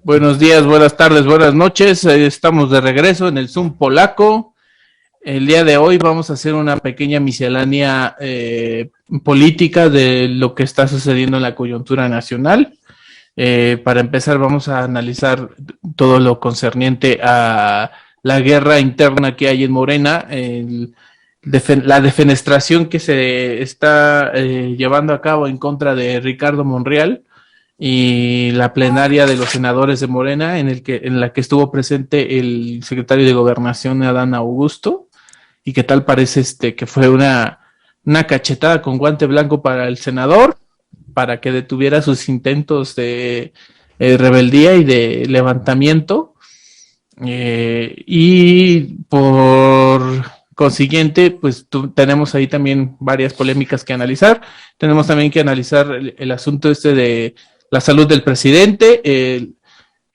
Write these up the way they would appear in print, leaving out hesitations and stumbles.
Buenos días, buenas tardes, buenas noches. Estamos de regreso en el Zoom polaco. El día de hoy vamos a hacer una pequeña miscelánea política de lo que está sucediendo en la coyuntura nacional. Para empezar, vamos a analizar todo lo concerniente a la guerra interna que hay en Morena, la defenestración que se está llevando a cabo en contra de Ricardo Monreal y la plenaria de los senadores de Morena, en la que estuvo presente el secretario de Gobernación, Adán Augusto, y qué tal parece que fue una cachetada con guante blanco para el senador, para que detuviera sus intentos de rebeldía y de levantamiento, y por consiguiente, pues tenemos ahí también varias polémicas que analizar. Tenemos también que analizar el asunto de la salud del presidente,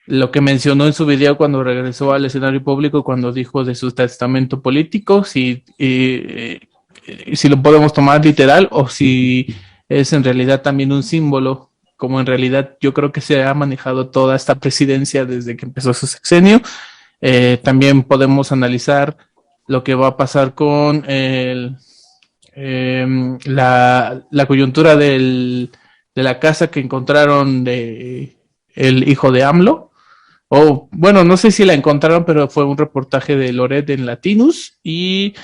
lo que mencionó en su video cuando regresó al escenario público, cuando dijo de su testamento político, si lo podemos tomar literal o si es en realidad también un símbolo, como en realidad yo creo que se ha manejado toda esta presidencia desde que empezó su sexenio. También podemos analizar lo que va a pasar con la coyuntura de la casa que encontraron de el hijo de AMLO. O bueno, no sé si la encontraron, pero fue un reportaje de Loret en Latinus. Y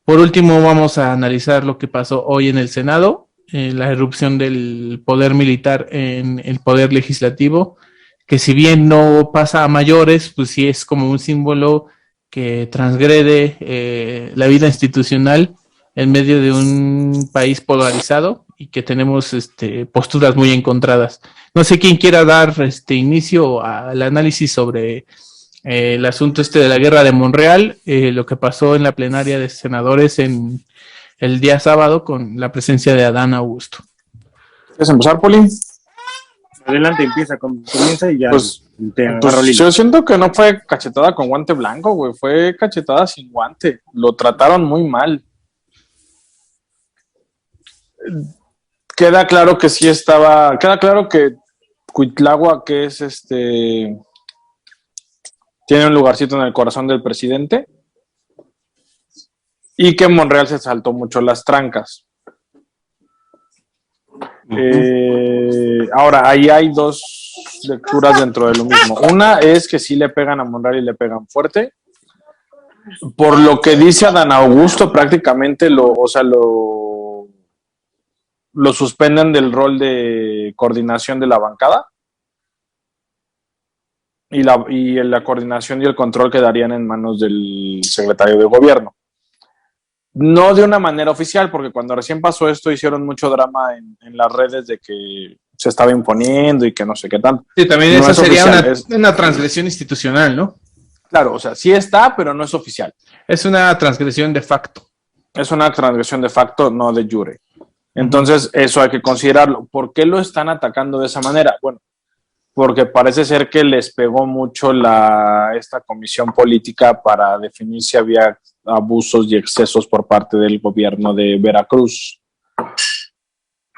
por último, vamos a analizar lo que pasó hoy en el Senado, la erupción del poder militar en el poder legislativo, que si bien no pasa a mayores, pues sí es como un símbolo que transgrede la vida institucional en medio de un país polarizado y que tenemos posturas muy encontradas. No sé quién quiera dar inicio al análisis sobre el asunto de la guerra de Monreal, lo que pasó en la plenaria de senadores en el día sábado con la presencia de Adán Augusto. ¿Quieres empezar, Poli? Adelante, comienza y ya te agarro Pues yo siento que no fue cachetada con guante blanco, güey, fue cachetada sin guante. Lo trataron muy mal. Queda claro que sí estaba, queda claro que Cuitlagua, que es tiene un lugarcito en el corazón del presidente y que Monreal se saltó mucho las trancas. Ahora, ahí hay dos lecturas dentro de lo mismo. Una es que sí le pegan a Monreal y le pegan fuerte. Por lo que dice Adán Augusto, prácticamente lo suspenden del rol de coordinación de la bancada y la coordinación y el control quedarían en manos del secretario de gobierno. No de una manera oficial, porque cuando recién pasó esto hicieron mucho drama en las redes de que se estaba imponiendo y que no sé qué tanto. Sí, también no esa sería oficial, una transgresión institucional, ¿no? Claro, o sea, sí está, pero no es oficial. Es una transgresión de facto. Es una transgresión de facto, no de jure. Entonces, eso hay que considerarlo. ¿Por qué lo están atacando de esa manera? Bueno, porque parece ser que les pegó mucho esta comisión política para definir si había abusos y excesos por parte del gobierno de Veracruz.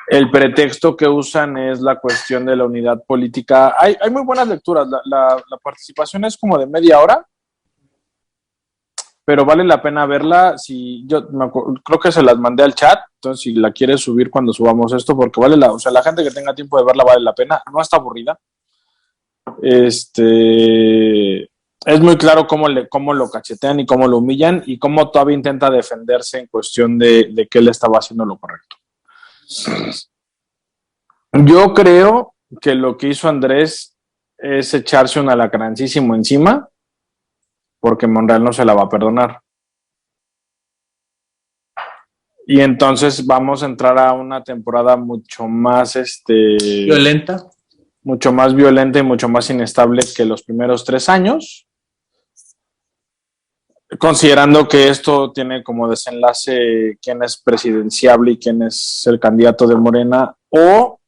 El pretexto que usan es la cuestión de la unidad política. Hay muy buenas lecturas. La participación es como de media hora, pero vale la pena verla. Si yo creo que se las mandé al chat, entonces si la quieres subir cuando subamos esto, porque o sea, la gente que tenga tiempo de verla vale la pena. No está aburrida. Es muy claro cómo lo cachetean y cómo lo humillan y cómo todavía intenta defenderse en cuestión de que él estaba haciendo lo correcto. Yo creo que lo que hizo Andrés es echarse un alacrancísimo encima, porque Monreal no se la va a perdonar. Y entonces vamos a entrar a una temporada mucho más Violenta. Mucho más violenta y mucho más inestable que los primeros 3 años, considerando que esto tiene como desenlace quién es presidenciable y quién es el candidato de Morena o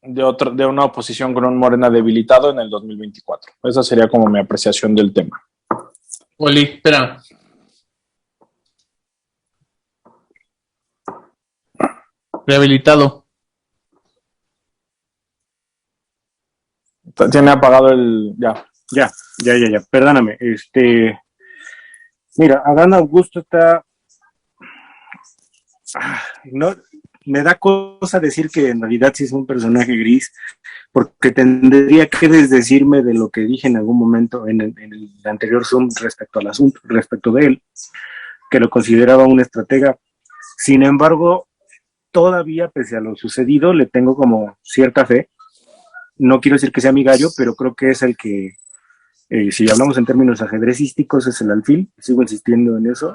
de una oposición con un Morena debilitado en el 2024. Esa sería como mi apreciación del tema. Oli, espera. Rehabilitado. Tiene apagado el... Ya. Ya. Perdóname. Mira, Adán Augusto está... no, me da cosa decir que en realidad sí es un personaje gris, porque tendría que desdecirme de lo que dije en algún momento en el anterior Zoom respecto al asunto, respecto de él, que lo consideraba un estratega. Sin embargo, todavía, pese a lo sucedido, le tengo como cierta fe. No quiero decir que sea mi gallo, pero creo que es el que, si hablamos en términos ajedrecísticos, es el alfil. Sigo insistiendo en eso.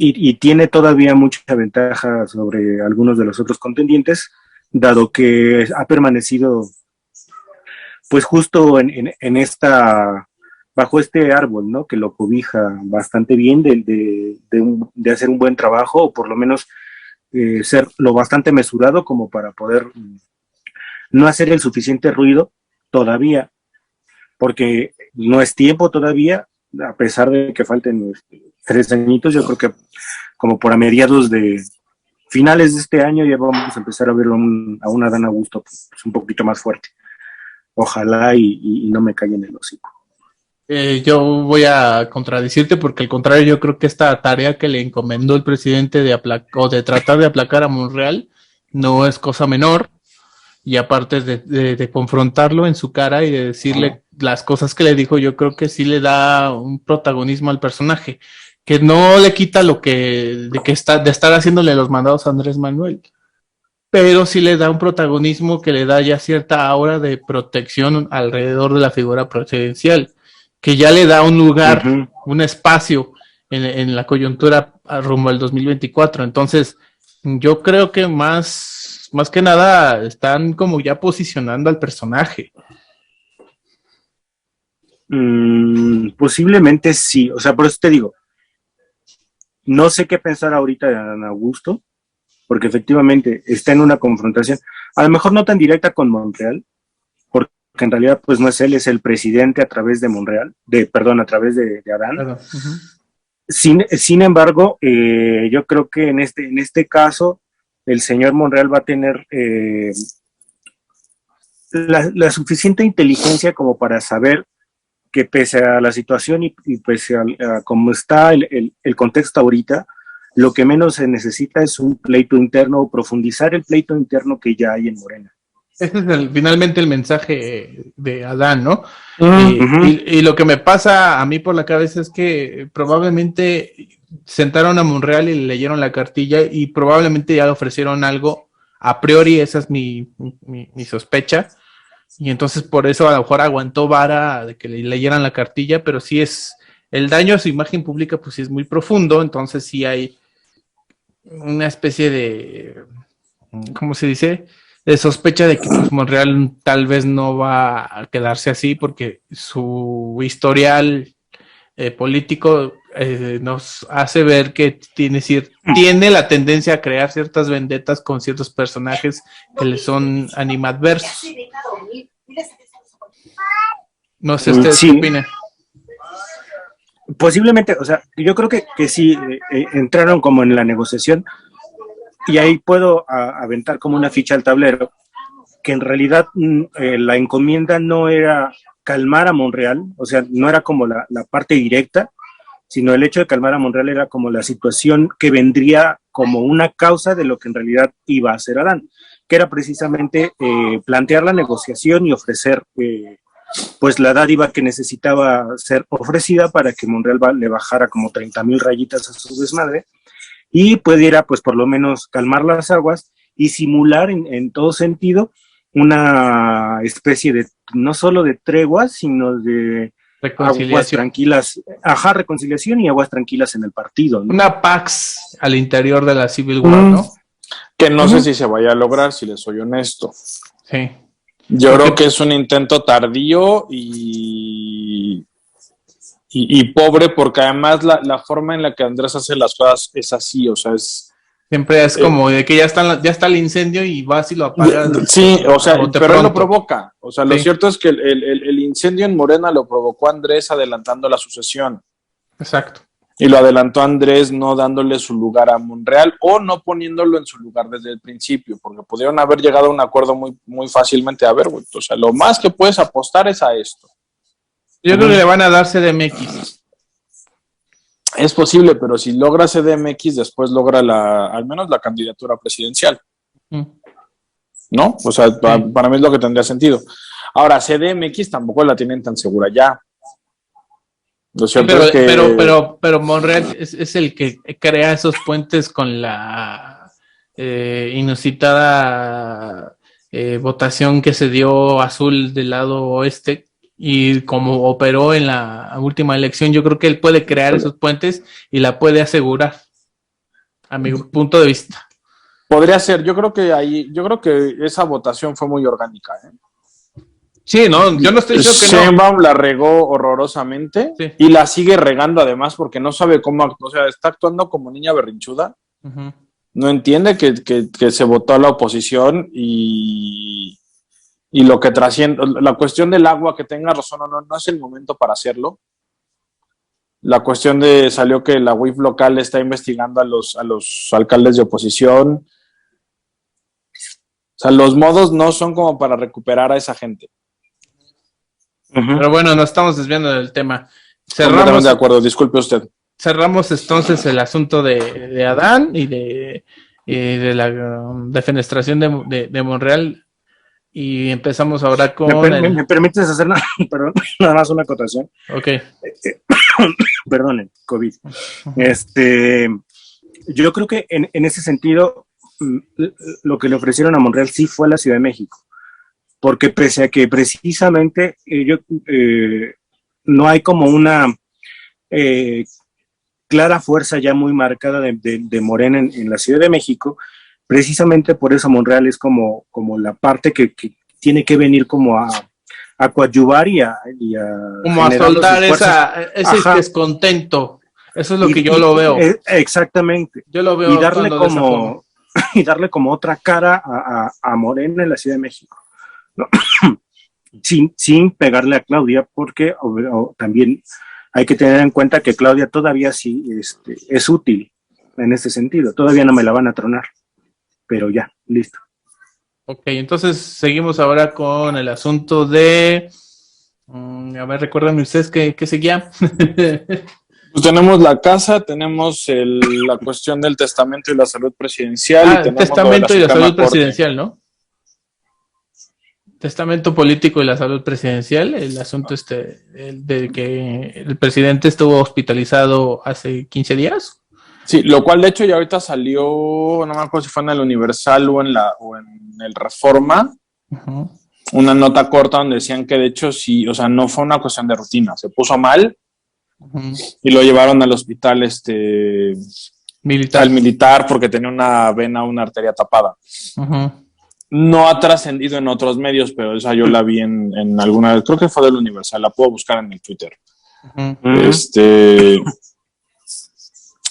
Y tiene todavía mucha ventaja sobre algunos de los otros contendientes, dado que ha permanecido, pues justo en esta, bajo este árbol, ¿no? Que lo cobija bastante bien de hacer un buen trabajo, o por lo menos ser lo bastante mesurado como para poder no hacer el suficiente ruido todavía, porque no es tiempo todavía, a pesar de que falten 3 añitos. Yo creo que como por a mediados de finales de este año ya vamos a empezar a ver a un Adán Augusto pues, un poquito más fuerte. Ojalá y no me caiga en el hocico. Yo voy a contradecirte porque al contrario yo creo que esta tarea que le encomendó el presidente de tratar de aplacar a Monreal no es cosa menor, y aparte de confrontarlo en su cara y de decirle las cosas que le dijo, yo creo que sí le da un protagonismo al personaje, que no le quita lo de estar haciéndole los mandados a Andrés Manuel, pero sí le da un protagonismo que le da ya cierta aura de protección alrededor de la figura presidencial, que ya le da un lugar, un espacio en la coyuntura rumbo al 2024. Entonces, yo creo que más que nada están como ya posicionando al personaje. Posiblemente sí, o sea, por eso te digo, no sé qué pensar ahorita de Adán Augusto, porque efectivamente está en una confrontación, a lo mejor no tan directa con Monreal, porque en realidad pues no es él, es el presidente a través de Monreal, a través de Adán. Claro. Sin embargo, yo creo que en este caso el señor Monreal va a tener la suficiente inteligencia como para saber que pese a la situación y pese a cómo está el contexto ahorita, lo que menos se necesita es un pleito interno o profundizar el pleito interno que ya hay en Morena. Ese es finalmente el mensaje de Adán, ¿no? Uh-huh. Y lo que me pasa a mí por la cabeza es que probablemente sentaron a Monreal y le leyeron la cartilla y probablemente ya le ofrecieron algo. A priori esa es mi sospecha. Y entonces por eso a lo mejor aguantó vara de que le leyeran la cartilla, pero sí es, el daño a su imagen pública pues sí es muy profundo, entonces sí hay una especie de, ¿cómo se dice?, de sospecha de que pues, Monreal tal vez no va a quedarse así porque su historial político nos hace ver que tiene la tendencia a crear ciertas vendetas con ciertos personajes que le son animadversos. No sé usted qué opina. Posiblemente, o sea, yo creo que sí entraron como en la negociación y ahí puedo aventar como una ficha al tablero, que en realidad la encomienda no era calmar a Monreal, o sea, no era como la parte directa, sino el hecho de calmar a Monreal era como la situación que vendría como una causa de lo que en realidad iba a hacer Adán, que era precisamente plantear la negociación y ofrecer pues la dádiva que necesitaba ser ofrecida para que Monreal le bajara como 30,000 rayitas a su desmadre y pudiera pues por lo menos calmar las aguas y simular en todo sentido una especie de, no solo de treguas, sino de aguas tranquilas, reconciliación y aguas tranquilas en el partido, ¿no? Una Pax al interior de la Civil War, ¿no? Que no sé si se vaya a lograr, si les soy honesto. Sí. Yo creo que es un intento tardío y pobre, porque además la forma en la que Andrés hace las cosas es así, o sea, es... Siempre es como de que ya está el incendio y vas y lo apagas. Sí, o sea, pero él lo provoca. O sea, lo cierto es que el incendio en Morena lo provocó Andrés adelantando la sucesión. Exacto. Y lo adelantó Andrés no dándole su lugar a Monreal o no poniéndolo en su lugar desde el principio, porque pudieron haber llegado a un acuerdo muy, muy fácilmente. A ver, güey, o sea, lo más que puedes apostar es a esto. Yo creo que le van a dar CDMX. Es posible, pero si logra CDMX, después logra al menos la candidatura presidencial. ¿No? O sea, para mí es lo que tendría sentido. Ahora, CDMX tampoco la tienen tan segura ya. Lo cierto es que... pero Monreal es el que crea esos puentes con la inusitada votación que se dio azul del lado oeste, y como operó en la última elección, yo creo que él puede crear esos puentes y la puede asegurar, a mi punto de vista. Podría ser, yo creo que esa votación fue muy orgánica, ¿eh? Sí, no, yo no estoy diciendo que no. Sheinbaum la regó horrorosamente, sí, y la sigue regando además porque no sabe cómo actuar, o sea, está actuando como niña berrinchuda. Uh-huh. No entiende que se votó a la oposición y lo que trasciende, la cuestión del agua, que tenga razón o no es el momento para hacerlo. La cuestión salió que la UIF local está investigando a los alcaldes de oposición. O sea, los modos no son como para recuperar a esa gente. Uh-huh. Pero bueno, nos estamos desviando del tema. Completamente de acuerdo, disculpe usted. Cerramos entonces el asunto de Adán y de la defenestración de Monreal, y empezamos ahora con... ¿Me permites hacer nada más una acotación? Ok. Perdón, COVID. Yo creo que en ese sentido, lo que le ofrecieron a Monreal sí fue a la Ciudad de México, porque pese a que precisamente no hay como una clara fuerza ya muy marcada de Morena en la Ciudad de México, precisamente por eso Monreal es como la parte que tiene que venir como a coadyuvar y a como a soltar ese descontento. Eso es lo que yo lo veo. Exactamente. Yo lo veo. Y darle como otra cara a Morena en la Ciudad de México, ¿no? sin pegarle a Claudia, porque también hay que tener en cuenta que Claudia todavía sí es útil en ese sentido. Todavía no me la van a tronar, pero ya, listo. Ok, entonces seguimos ahora con el asunto de... a ver, recuérdenme ustedes qué seguía. Pues tenemos la casa, tenemos la cuestión del testamento y la salud presidencial. El testamento y la salud presidencial, ¿no? Testamento político y la salud presidencial, el asunto de que el presidente estuvo hospitalizado hace 15 días. Sí, lo cual de hecho ya ahorita salió, no me acuerdo si fue en el Universal o en el Reforma, uh-huh, una nota corta donde decían que de hecho sí, o sea, no fue una cuestión de rutina, se puso mal, uh-huh, y lo llevaron al hospital militar porque tenía una arteria tapada. Uh-huh. No ha trascendido en otros medios, pero esa yo la vi en alguna, creo que fue del Universal, la puedo buscar en el Twitter. Uh-huh.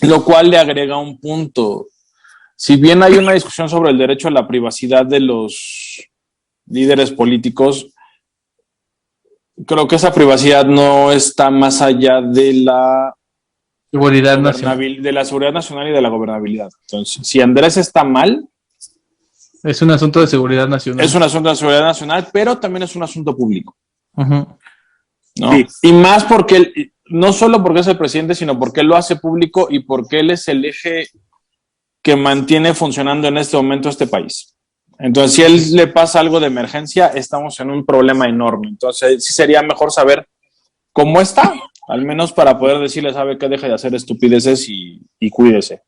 Lo cual le agrega un punto. Si bien hay una discusión sobre el derecho a la privacidad de los líderes políticos, creo que esa privacidad no está más allá de la seguridad nacional, de la seguridad nacional y de la gobernabilidad. Entonces, si Andrés está mal, es un asunto de seguridad nacional. Es un asunto de seguridad nacional, pero también es un asunto público. Uh-huh. ¿No? Sí. Y más porque no solo porque es el presidente, sino porque él lo hace público y porque él es el eje que mantiene funcionando en este momento este país. Entonces, si él le pasa algo de emergencia, estamos en un problema enorme. Entonces, sí sería mejor saber cómo está, al menos para poder decirle, sabe que deje de hacer estupideces y cuídese.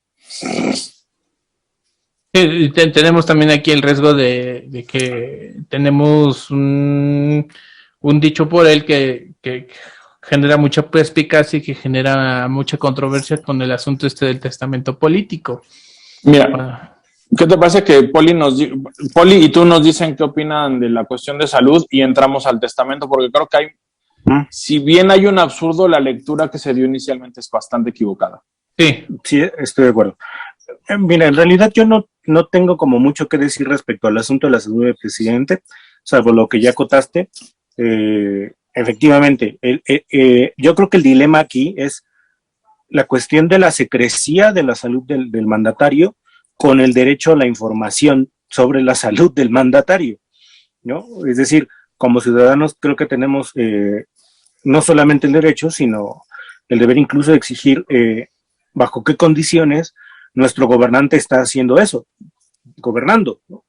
Tenemos también aquí el riesgo de que tenemos un dicho por él que genera mucha perspicacia y que genera mucha controversia con el asunto del testamento político. Mira, ¿qué te parece que Poli y tú nos dicen qué opinan de la cuestión de salud y entramos al testamento? Porque creo que si bien hay un absurdo, la lectura que se dio inicialmente es bastante equivocada. Sí, estoy de acuerdo. Mira, en realidad yo no tengo como mucho que decir respecto al asunto de la salud del presidente, salvo lo que ya acotaste. Efectivamente, yo creo que el dilema aquí es la cuestión de la secrecía de la salud del mandatario con el derecho a la información sobre la salud del mandatario, ¿no? Es decir, como ciudadanos creo que tenemos no solamente el derecho, sino el deber incluso de exigir bajo qué condiciones nuestro gobernante está haciendo eso, gobernando, ¿no?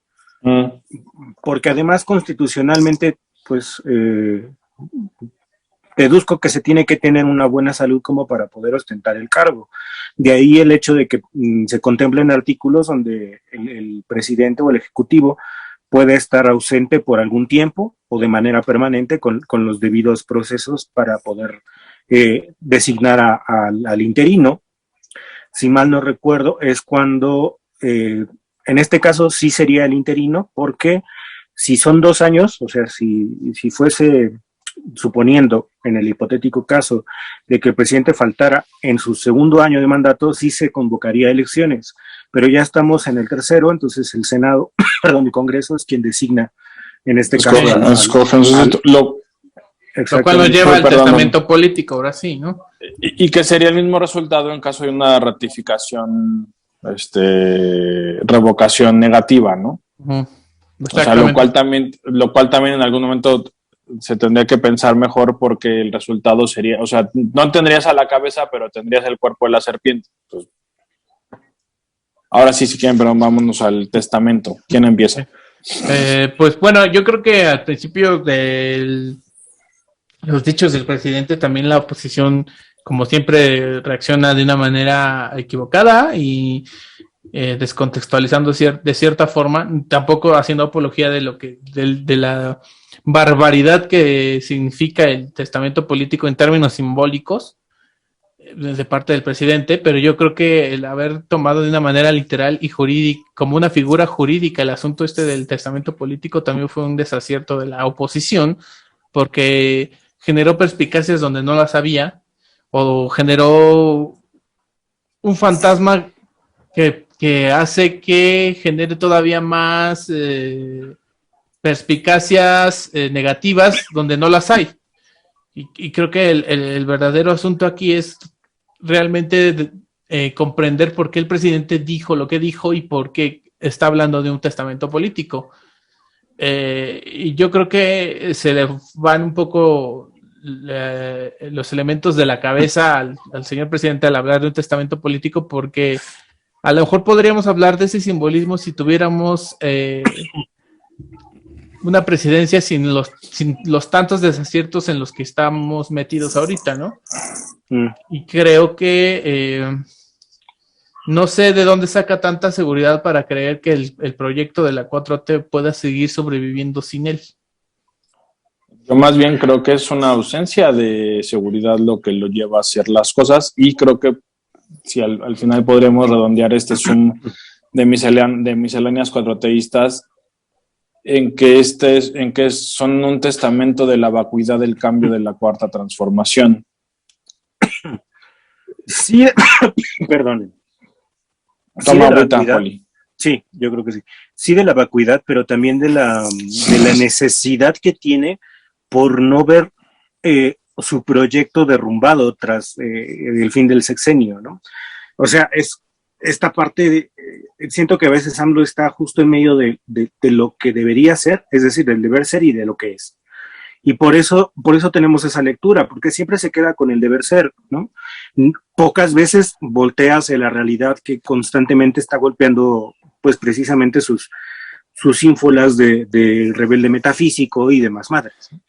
Porque además constitucionalmente, pues, deduzco que se tiene que tener una buena salud como para poder ostentar el cargo. De ahí el hecho de que se contemplen artículos donde el presidente o el ejecutivo puede estar ausente por algún tiempo o de manera permanente con los debidos procesos para poder designar al interino. Si mal no recuerdo, es cuando, en este caso sí sería el interino, porque si son 2 años, o sea, si fuese, suponiendo en el hipotético caso de que el presidente faltara en su segundo año de mandato, sí se convocaría elecciones, pero ya estamos en el tercero, entonces el Senado, perdón, el Congreso es quien designa en este caso. Lo cual nos lleva al testamento político, ahora sí, ¿no? Y que sería el mismo resultado en caso de una ratificación, revocación negativa, ¿no? Uh-huh. O sea, lo cual también en algún momento se tendría que pensar mejor porque el resultado sería, o sea, no tendrías a la cabeza, pero tendrías el cuerpo de la serpiente. Entonces, ahora sí, si quieren, pero vámonos al testamento. ¿Quién empieza? Pues bueno, yo creo que al principio de los dichos del presidente, también la oposición, como siempre, reacciona de una manera equivocada y descontextualizando de cierta forma, tampoco haciendo apología de lo que de la barbaridad que significa el testamento político en términos simbólicos de parte del presidente, pero yo creo que el haber tomado de una manera literal y jurídica, como una figura jurídica, el asunto del testamento político también fue un desacierto de la oposición, porque generó perspicacias donde no las había, o generó un fantasma que hace que genere todavía más perspicacias negativas donde no las hay. Y creo que el verdadero asunto aquí es realmente comprender por qué el presidente dijo lo que dijo y por qué está hablando de un testamento político. Y yo creo que se le van un poco los elementos de la cabeza al señor presidente al hablar de un testamento político, porque a lo mejor podríamos hablar de ese simbolismo si tuviéramos una presidencia sin los tantos desaciertos en los que estamos metidos ahorita, ¿no? Y creo que no sé de dónde saca tanta seguridad para creer que el proyecto de la 4T pueda seguir sobreviviendo sin él. Yo más bien creo que es una ausencia de seguridad lo que lo lleva a hacer las cosas, y creo que si al final podremos redondear este Zoom de misceláneas 4Tistas en que son un testamento de la vacuidad del cambio de la cuarta transformación. Sí, perdonen. Toma agüita, Poli. Sí, yo creo que sí. Sí, de la vacuidad, pero también de la necesidad que tiene por no ver su proyecto derrumbado tras el fin del sexenio, ¿no? O sea, es esta parte, siento que a veces AMLO está justo en medio de lo que debería ser, es decir, del deber ser y de lo que es. Y por eso tenemos esa lectura, porque siempre se queda con el deber ser, ¿no? Pocas veces voltea hacia la realidad que constantemente está golpeando, pues precisamente sus ínfolas de rebelde metafísico y demás madres, ¿no?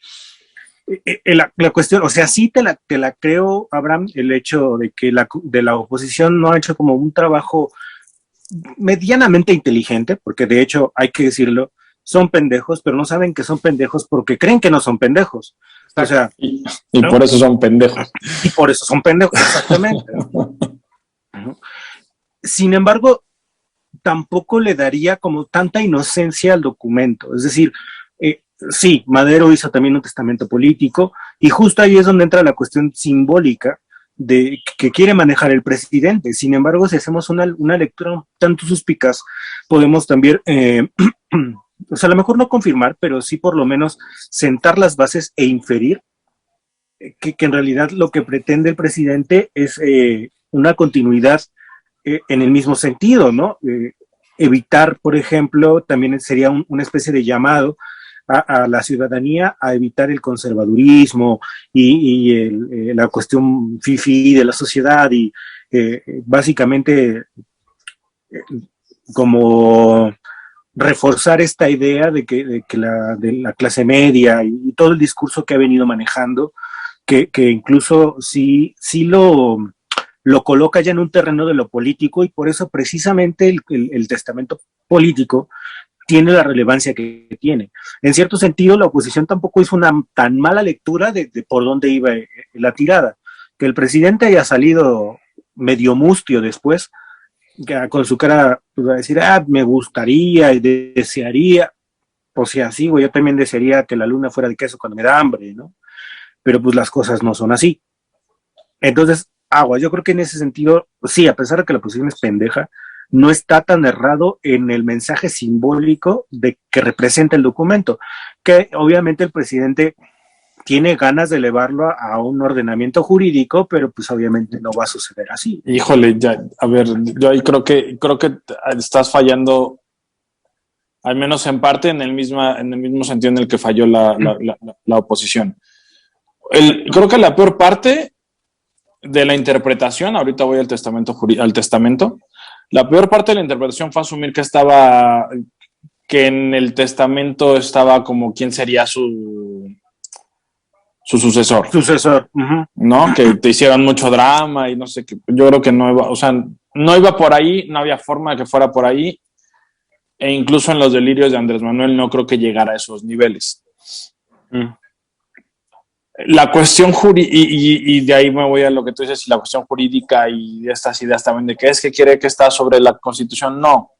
La cuestión, o sea, sí te la creo, Abraham, el hecho de que la oposición no ha hecho como un trabajo medianamente inteligente, porque de hecho, hay que decirlo, son pendejos, pero no saben que son pendejos porque creen que no son pendejos. O sea, y ¿no? Por eso son pendejos. Y por eso son pendejos, exactamente. Sin embargo, tampoco le daría como tanta inocencia al documento. Es decir, sí, Madero hizo también un testamento político, y justo ahí es donde entra la cuestión simbólica de que quiere manejar el presidente. Sin embargo, si hacemos una lectura tanto suspicaz, podemos también, o sea, a lo mejor no confirmar, pero sí por lo menos sentar las bases e inferir que en realidad lo que pretende el presidente es una continuidad en el mismo sentido, ¿no? Evitar, por ejemplo, también sería una especie de llamado a la ciudadanía a evitar el conservadurismo y la cuestión fifí de la sociedad y básicamente como reforzar esta idea de que la clase media y todo el discurso que ha venido manejando, que incluso sí lo coloca ya en un terreno de lo político, y por eso precisamente el testamento político tiene la relevancia que tiene. En cierto sentido, la oposición tampoco hizo una tan mala lectura de por dónde iba la tirada. Que el presidente haya salido medio mustio después, con su cara, pues, va a decir, me gustaría y desearía, o sea, sí, güey, yo también desearía que la luna fuera de queso cuando me da hambre, ¿no? Pero pues las cosas no son así. Entonces, yo creo que en ese sentido, sí, a pesar de que la oposición es pendeja, no está tan errado en el mensaje simbólico de que representa el documento, que obviamente el presidente tiene ganas de elevarlo a un ordenamiento jurídico, pero pues obviamente no va a suceder así. Híjole, ya, a ver, yo ahí creo que estás fallando, al menos en parte, en el mismo sentido en el que falló la oposición. Creo que la peor parte de la interpretación, ahorita voy al testamento, la peor parte de la interpretación fue asumir que en el testamento estaba como quién sería su sucesor. ¿No? Que te hicieran mucho drama y no sé qué. Yo creo que no iba, o sea, no iba por ahí, no había forma de que fuera por ahí, e incluso en los delirios de Andrés Manuel no creo que llegara a esos niveles. La cuestión jurídica, y de ahí me voy a lo que tú dices, la cuestión jurídica y de estas ideas también de que es que quiere que está sobre la Constitución, no.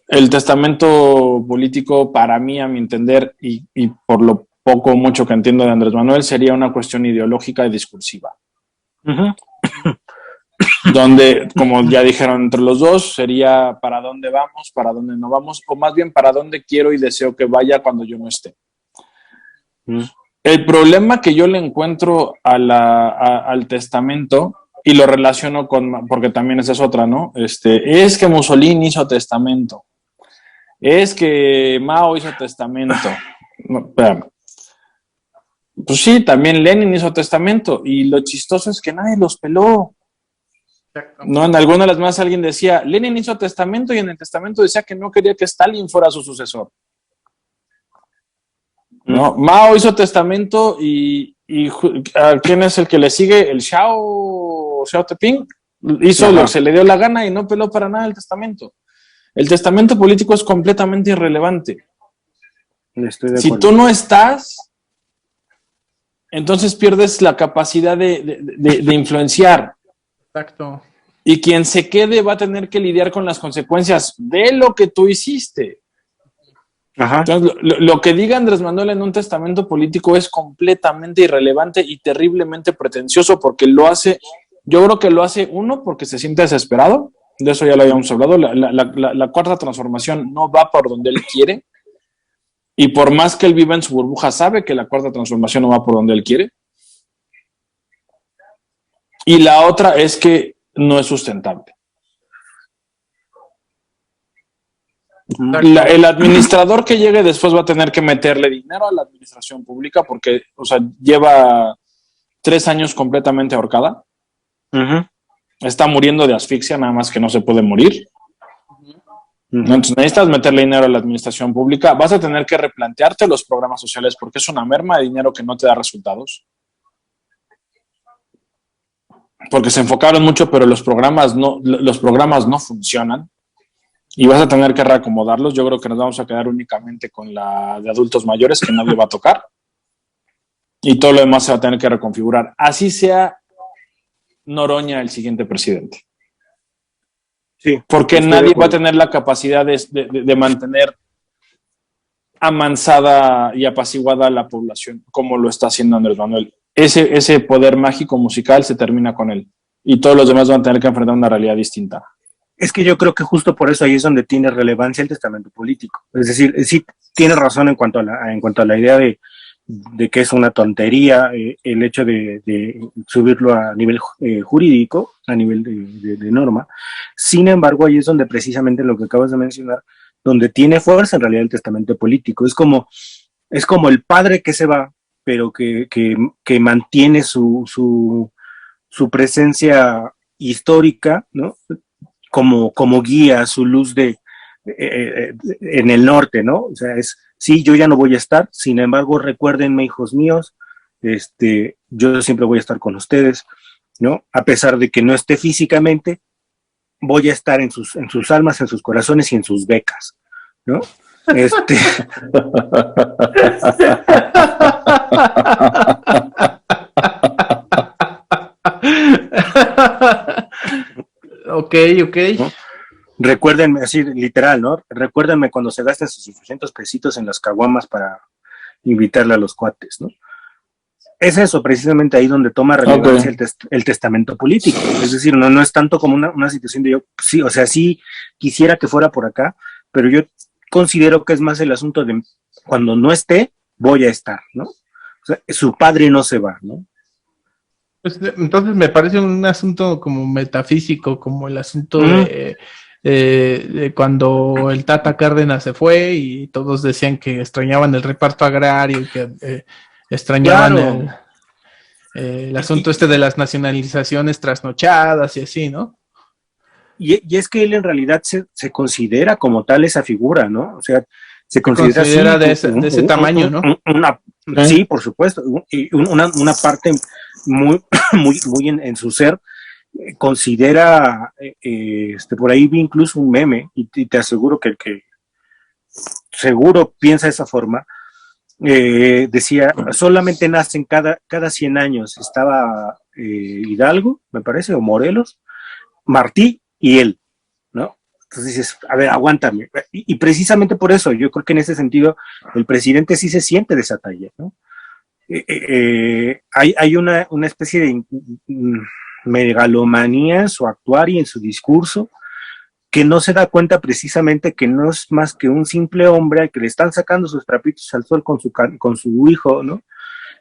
El testamento político, para mí, a mi entender, y por lo poco o mucho que entiendo de Andrés Manuel, sería una cuestión ideológica y discursiva. Donde, como ya dijeron entre los dos, sería para dónde vamos, para dónde no vamos, o más bien para dónde quiero y deseo que vaya cuando yo no esté. El problema que yo le encuentro al testamento, y lo relaciono porque también esa es otra, ¿no? Es que Mussolini hizo testamento. Es que Mao hizo testamento. No, espérame. Pues sí, también Lenin hizo testamento, y lo chistoso es que nadie los peló. No, en alguna de las más alguien decía, Lenin hizo testamento, y en el testamento decía que no quería que Stalin fuera su sucesor. No, Mao hizo testamento y ¿quién es el que le sigue? El Xiao Teping hizo lo que se le dio la gana y no peló para nada el testamento. El testamento político es completamente irrelevante. Si tú no estás, entonces pierdes la capacidad de influenciar. Exacto. Y quien se quede va a tener que lidiar con las consecuencias de lo que tú hiciste. Entonces, lo que diga Andrés Manuel en un testamento político es completamente irrelevante y terriblemente pretencioso, porque lo hace, yo creo que lo hace uno porque se siente desesperado, de eso ya lo habíamos hablado, la cuarta transformación no va por donde él quiere, y por más que él viva en su burbuja sabe que la cuarta transformación no va por donde él quiere, y la otra es que no es sustentable. El administrador que llegue después va a tener que meterle dinero a la administración pública porque, o sea, lleva 3 años completamente ahorcada. Está muriendo de asfixia, nada más que no se puede morir. Entonces necesitas meterle dinero a la administración pública. Vas a tener que replantearte los programas sociales porque es una merma de dinero que no te da resultados. Porque se enfocaron mucho, pero los programas no funcionan. Y vas a tener que reacomodarlos. Yo creo que nos vamos a quedar únicamente con la de adultos mayores, que nadie va a tocar. Y todo lo demás se va a tener que reconfigurar. Así sea Noroña el siguiente presidente. Sí, porque nadie va a tener la capacidad de mantener amansada y apaciguada a la población, como lo está haciendo Andrés Manuel. Ese poder mágico musical se termina con él. Y todos los demás van a tener que enfrentar una realidad distinta. Es que yo creo que justo por eso ahí es donde tiene relevancia el testamento político. Es decir, sí tiene razón en cuanto a la idea de de que es una tontería el hecho de subirlo a nivel jurídico, a nivel de norma. Sin embargo, ahí es donde precisamente lo que acabas de mencionar, donde tiene fuerza en realidad el testamento político. Es como el padre que se va, pero que mantiene su presencia histórica, ¿no? Como guía, su luz en el norte, ¿no? O sea, sí, yo ya no voy a estar, sin embargo, recuérdenme, hijos míos, yo siempre voy a estar con ustedes, ¿no? A pesar de que no esté físicamente, voy a estar en sus almas, en sus corazones y en sus becas, ¿no? Ok. ¿no? Recuérdenme, así literal, ¿no? Recuérdenme cuando se gasten sus 800 pesitos en las caguamas para invitarle a los cuates, ¿no? Es eso, precisamente ahí donde toma relevancia el testamento político. Es decir, no es tanto como una situación de yo, sí, o sea, sí quisiera que fuera por acá, pero yo considero que es más el asunto de cuando no esté, voy a estar, ¿no? O sea, su padre no se va, ¿no? Pues, entonces me parece un asunto como metafísico, como el asunto de cuando el Tata Cárdenas se fue y todos decían que extrañaban el reparto agrario y que extrañaban claro. el asunto de las nacionalizaciones trasnochadas y así, ¿no? Y es que él en realidad se considera como tal esa figura, ¿no? O sea, se considera así, de ese tamaño, ¿no? Sí, por supuesto, y una parte muy en su ser, considera, por ahí vi incluso un meme, y te aseguro que el que seguro piensa de esa forma, decía, solamente nacen cada 100 años, estaba Hidalgo, me parece, o Morelos, Martí y él, ¿no? Entonces dices, a ver, aguántame. Y precisamente por eso, yo creo que en ese sentido, el presidente sí se siente de esa talla, ¿no? Hay una especie de megalomanía en su actuar y en su discurso, que no se da cuenta precisamente que no es más que un simple hombre al que le están sacando sus trapitos al sol con su hijo, ¿no?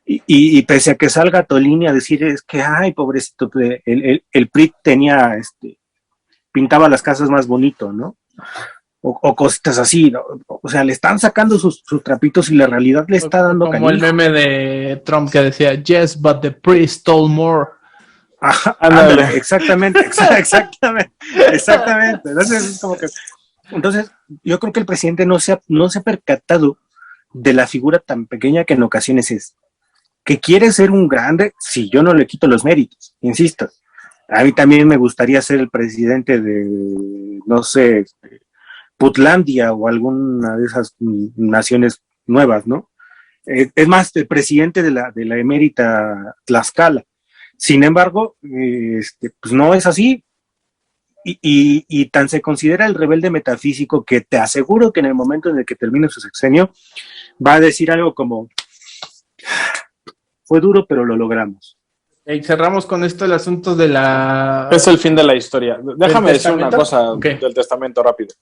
Y pese a que salga Tolini a decir, es que, ay, pobrecito, el PRI tenía, pintaba las casas más bonito, ¿no? O cositas así, ¿no? O sea, le están sacando sus trapitos y la realidad le está dando como el meme de Trump que decía, yes, but the priest stole more. Ándale, exactamente. Entonces, es como que, yo creo que el presidente no se ha percatado de la figura tan pequeña que en ocasiones es. Que quiere ser un grande, sí, yo no le quito los méritos, insisto. A mí también me gustaría ser el presidente de, no sé, Putlandia o alguna de esas naciones nuevas, ¿no? Es más, el presidente de la emérita Tlaxcala. Sin embargo, pues no es así. Y tan se considera el rebelde metafísico que te aseguro que en el momento en el que termine su sexenio va a decir algo como, fue duro, pero lo logramos. Y cerramos con esto el asunto de la... Es el fin de la historia. Déjame decir una cosa del testamento rápido.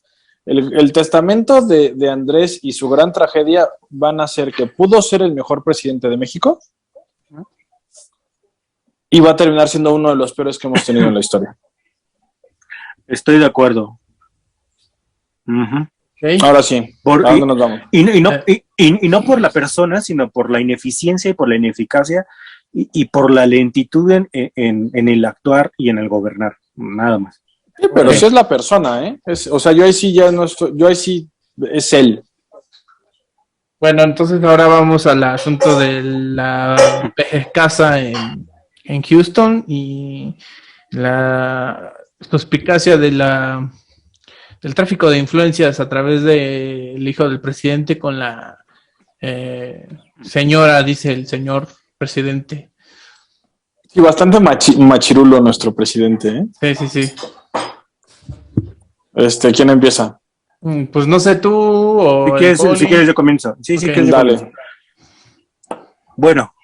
El testamento de Andrés y su gran tragedia van a ser que pudo ser el mejor presidente de México y va a terminar siendo uno de los peores que hemos tenido en la historia. Estoy de acuerdo. Uh-huh. Okay. Ahora sí, ¿a dónde nos vamos? Y no por la persona, sino por la ineficiencia y por la ineficacia y por la lentitud en el actuar y en el gobernar, nada más. Sí, pero sí es la persona, ¿eh? O sea, yo ahí sí ya no estoy, yo ahí sí es él. Bueno, entonces ahora vamos al asunto de la casa en Houston y la suspicacia del tráfico de influencias a través del hijo del presidente con la señora, dice el señor presidente. Sí, bastante machirulo nuestro presidente, ¿eh? Sí. ¿Quién empieza? Pues no sé tú o... Si quieres yo comienzo. Sí, okay. Dale. Bueno,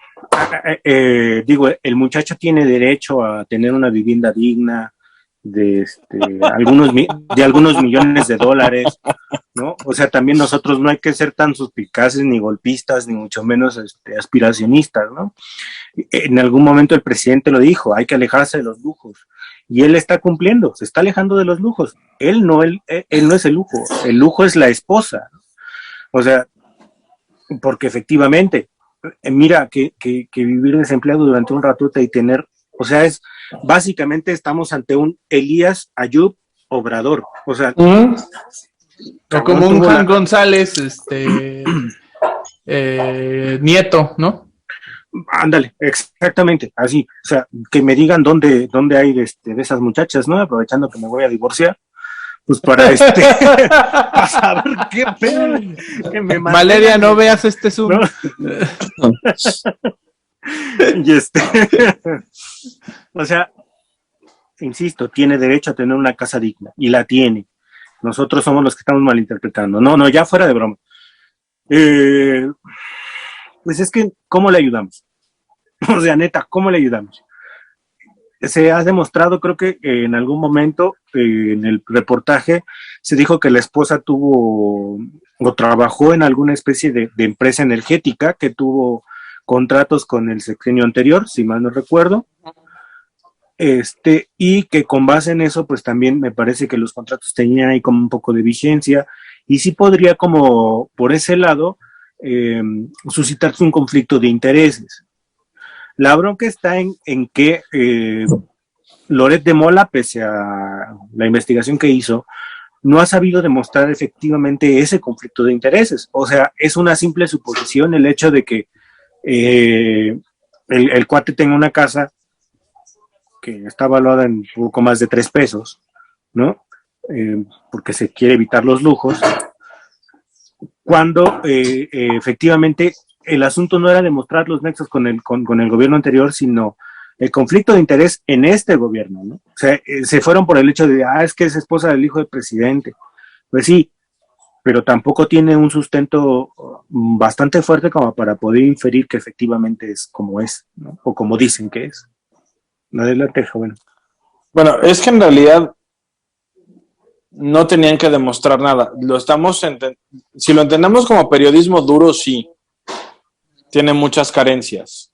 digo, el muchacho tiene derecho a tener una vivienda digna de algunos millones de dólares, ¿no? O sea, también nosotros no hay que ser tan suspicaces ni golpistas, ni mucho menos aspiracionistas, ¿no? En algún momento el presidente lo dijo, hay que alejarse de los lujos. Y él está cumpliendo, se está alejando de los lujos. Él no es el lujo es la esposa. O sea, porque efectivamente, mira, que vivir desempleado durante un ratote y tener, o sea, básicamente estamos ante un Elías Ayub Obrador. O sea, o como un Juan González, nieto, ¿no? Ándale, exactamente, así. O sea, que me digan dónde hay de esas muchachas, ¿no? Aprovechando que me voy a divorciar, pues para para saber qué pedo. Que me Valeria, no veas este Zoom. ¿No? Y o sea, insisto, tiene derecho a tener una casa digna, y la tiene. Nosotros somos los que estamos malinterpretando. No, ya fuera de broma. Pues es que, ¿cómo le ayudamos? O sea, neta, ¿cómo le ayudamos? Se ha demostrado, creo que en algún momento, en el reportaje, se dijo que la esposa tuvo o trabajó en alguna especie de empresa energética que tuvo contratos con el sexenio anterior, si mal no recuerdo, y que con base en eso, pues también me parece que los contratos tenían ahí como un poco de vigencia, y sí podría como, por ese lado, suscitarse un conflicto de intereses. La bronca está en que Loret de Mola, pese a la investigación que hizo, no ha sabido demostrar efectivamente ese conflicto de intereses. O sea, es una simple suposición el hecho de que el cuate tenga una casa que está valuada en un poco más de 3 pesos, ¿no? Porque se quiere evitar los lujos, cuando efectivamente el asunto no era demostrar los nexos con el gobierno anterior, sino el conflicto de interés en este gobierno, ¿no? O sea, se fueron por el hecho de, es que es esposa del hijo del presidente. Pues sí, pero tampoco tiene un sustento bastante fuerte como para poder inferir que efectivamente es como es, ¿no? O como dicen que es. Adelante, joven. Bueno, es que en realidad no tenían que demostrar nada. Si lo entendemos como periodismo duro, sí. Tiene muchas carencias.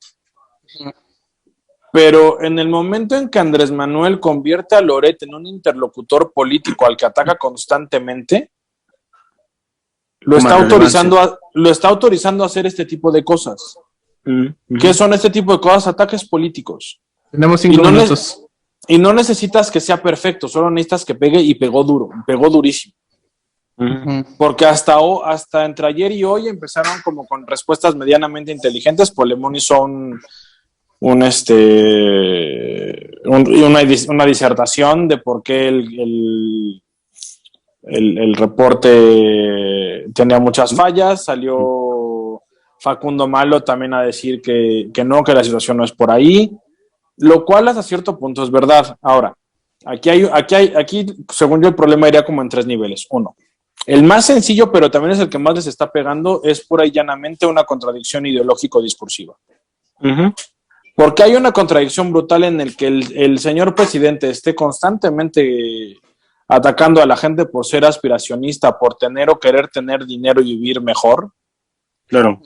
Pero en el momento en que Andrés Manuel convierte a Loret en un interlocutor político al que ataca constantemente, lo está autorizando a hacer este tipo de cosas. ¿Qué son este tipo de cosas? Ataques políticos. Tenemos 5 minutos. Y no necesitas que sea perfecto, solo necesitas que pegue, y pegó duro, pegó durísimo. Porque hasta entre ayer y hoy empezaron como con respuestas medianamente inteligentes. Polemón hizo una disertación de por qué el reporte tenía muchas fallas. Salió Facundo Malo también a decir que no, que la situación no es por ahí, lo cual hasta cierto punto es verdad. Ahora, aquí según yo el problema iría como en 3 niveles. 1, el más sencillo, pero también es el que más les está pegando, es pura y llanamente una contradicción ideológico-discursiva. Porque hay una contradicción brutal en el que el señor presidente esté constantemente atacando a la gente por ser aspiracionista, por tener o querer tener dinero y vivir mejor. Claro.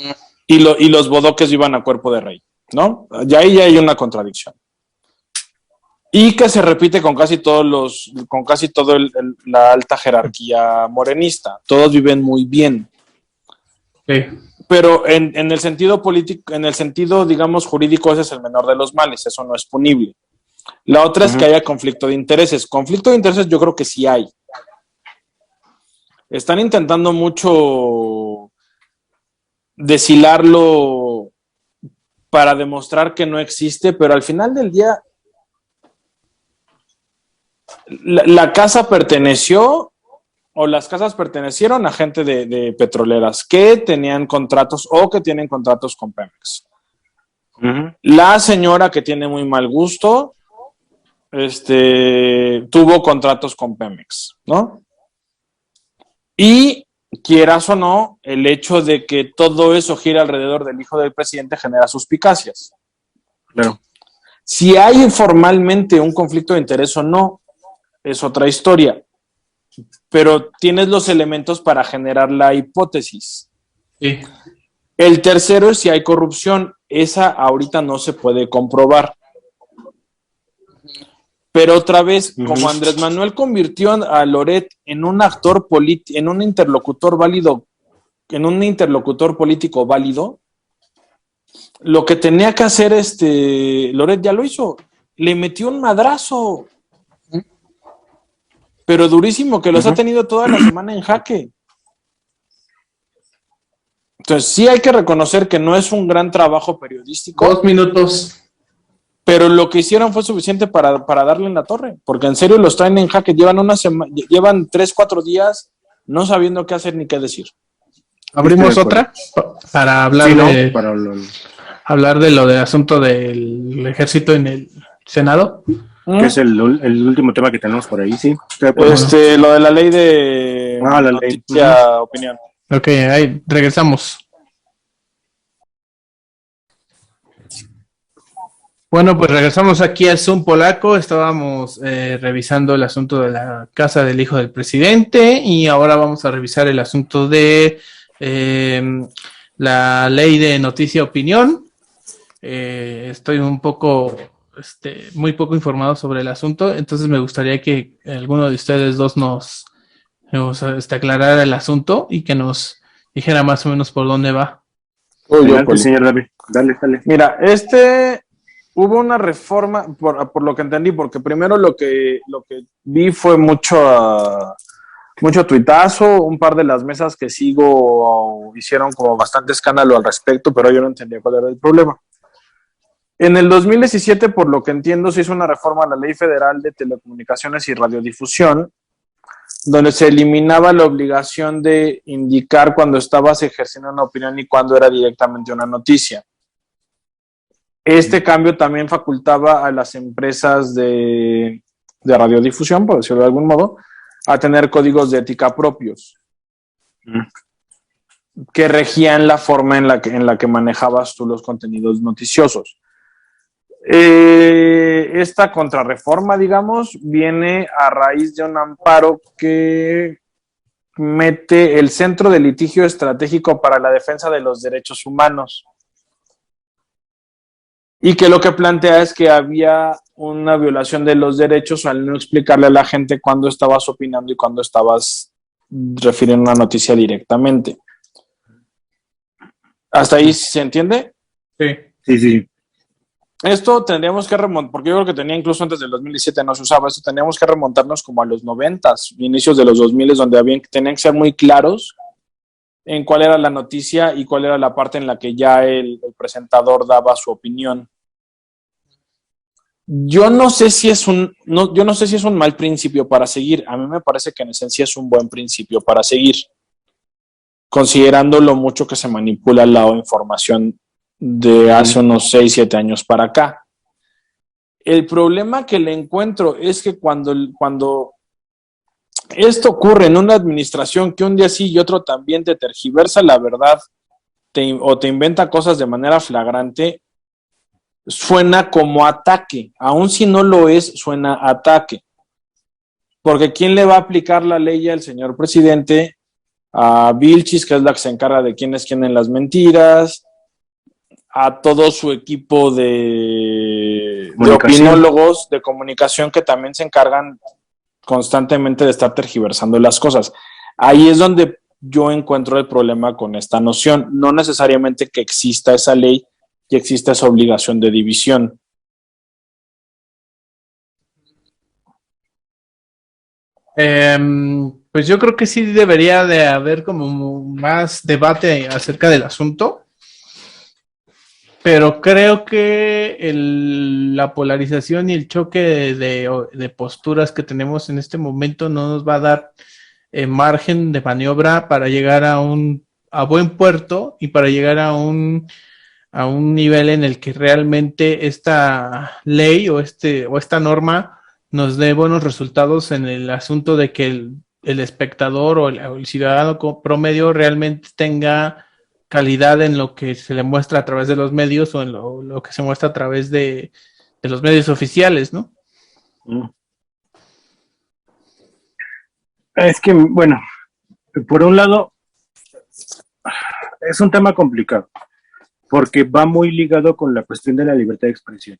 Y los bodoques vivan a cuerpo de rey, ¿no? Ya ahí hay una contradicción. Y que se repite con casi toda la alta jerarquía morenista. Todos viven muy bien. Sí. Pero en el sentido político, en el sentido, digamos, jurídico, ese es el menor de los males, eso no es punible. La otra es que haya conflicto de intereses. Conflicto de intereses yo creo que sí hay. Están intentando mucho deshilarlo para demostrar que no existe, pero al final del día la casa perteneció, o las casas pertenecieron a gente de petroleras que tenían contratos o que tienen contratos con Pemex. La señora, que tiene muy mal gusto, tuvo contratos con Pemex, ¿no? Y quieras o no, el hecho de que todo eso gira alrededor del hijo del presidente genera suspicacias. Claro. Si hay formalmente un conflicto de interés o no, es otra historia, pero tienes los elementos para generar la hipótesis. Sí. El tercero es si hay corrupción. Esa ahorita no se puede comprobar. Pero otra vez, como Andrés Manuel convirtió a Loret en un actor político, en un interlocutor válido, en un interlocutor político válido, lo que tenía que hacer Loret ya lo hizo. Le metió un madrazo, pero durísimo, que los ha tenido toda la semana en jaque. Entonces, sí hay que reconocer que no es un gran trabajo periodístico. 2 minutos. Pero lo que hicieron fue suficiente para darle en la torre, porque en serio los traen en jaque, llevan 3-4 días no sabiendo qué hacer ni qué decir. Abrimos otra para hablar hablar de lo del asunto del ejército en el Senado. Que es el último tema que tenemos por ahí, sí. Lo de la ley de la noticia, ley. opinión. Ok, ahí regresamos. Bueno, pues regresamos aquí al Zoom polaco. Estábamos revisando el asunto de la casa del hijo del presidente y ahora vamos a revisar el asunto de la ley de noticia opinión. Estoy un poco, muy poco informado sobre el asunto, entonces me gustaría que alguno de ustedes dos nos aclarara el asunto y que nos dijera más o menos por dónde va. Señor David, dale. Mira, hubo una reforma, por lo que entendí, porque primero lo que vi fue mucho tuitazo, un par de las mesas que sigo hicieron como bastante escándalo al respecto, pero yo no entendía cuál era el problema. En el 2017, por lo que entiendo, se hizo una reforma a la Ley Federal de Telecomunicaciones y Radiodifusión, donde se eliminaba la obligación de indicar cuando estabas ejerciendo una opinión y cuando era directamente una noticia. Este cambio también facultaba a las empresas de radiodifusión, por decirlo de algún modo, a tener códigos de ética propios que regían la forma en la que manejabas tú los contenidos noticiosos. Esta contrarreforma, digamos, viene a raíz de un amparo que mete el Centro de Litigio Estratégico para la Defensa de los Derechos Humanos, y que lo que plantea es que había una violación de los derechos al no explicarle a la gente cuándo estabas opinando y cuándo estabas refiriendo una noticia directamente. ¿Hasta ahí se entiende? Sí. Esto tendríamos que remontar, porque yo creo que tenía incluso antes del 2017 no se usaba esto, tendríamos que remontarnos como a los 90s, inicios de los 2000, donde tenían que ser muy claros en cuál era la noticia y cuál era la parte en la que ya el presentador daba su opinión. Yo no sé si es un mal principio para seguir. A mí me parece que en esencia es un buen principio para seguir, considerando lo mucho que se manipula la información de hace unos 6-7 años para acá. El problema que le encuentro es que cuando esto ocurre en una administración que un día sí y otro también te tergiversa la verdad o te inventa cosas de manera flagrante, suena como ataque. Aun si no lo es, suena ataque. Porque ¿quién le va a aplicar la ley al señor presidente? A Vilchis, que es la que se encarga de quién es quién en las mentiras, a todo su equipo de opinólogos de comunicación que también se encargan constantemente de estar tergiversando las cosas. Ahí es donde yo encuentro el problema con esta noción. No necesariamente que exista esa ley y exista esa obligación de división. Pues yo creo que sí debería de haber como más debate acerca del asunto, pero creo que la polarización y el choque de posturas que tenemos en este momento no nos va a dar margen de maniobra para llegar a buen puerto y para llegar a un nivel en el que realmente esta ley o esta norma nos dé buenos resultados en el asunto de que el espectador o el ciudadano promedio realmente tenga calidad en lo que se le muestra a través de los medios o en lo que se muestra a través de los medios oficiales, ¿no? Es que, bueno, por un lado, es un tema complicado, porque va muy ligado con la cuestión de la libertad de expresión.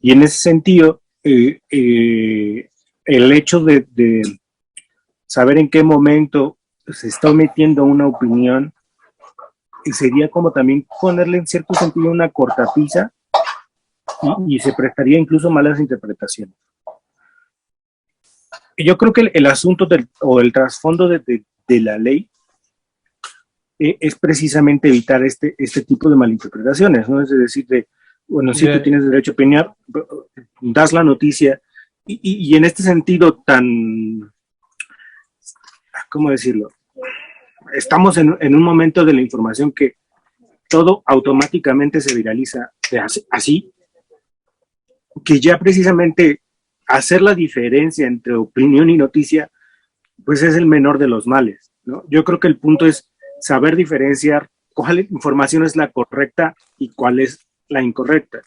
Y en ese sentido, el hecho de saber en qué momento se está omitiendo una opinión sería como también ponerle en cierto sentido una cortapisa y se prestaría incluso malas interpretaciones. Yo creo que el asunto o el trasfondo de la ley es precisamente evitar este tipo de malinterpretaciones, ¿no? Es decir, bueno, sí, tú tienes derecho a opinar, das la noticia y en este sentido tan, ¿cómo decirlo? Estamos en un momento de la información que todo automáticamente se viraliza así, que ya precisamente hacer la diferencia entre opinión y noticia, pues es el menor de los males, ¿no? Yo creo que el punto es saber diferenciar cuál información es la correcta y cuál es la incorrecta.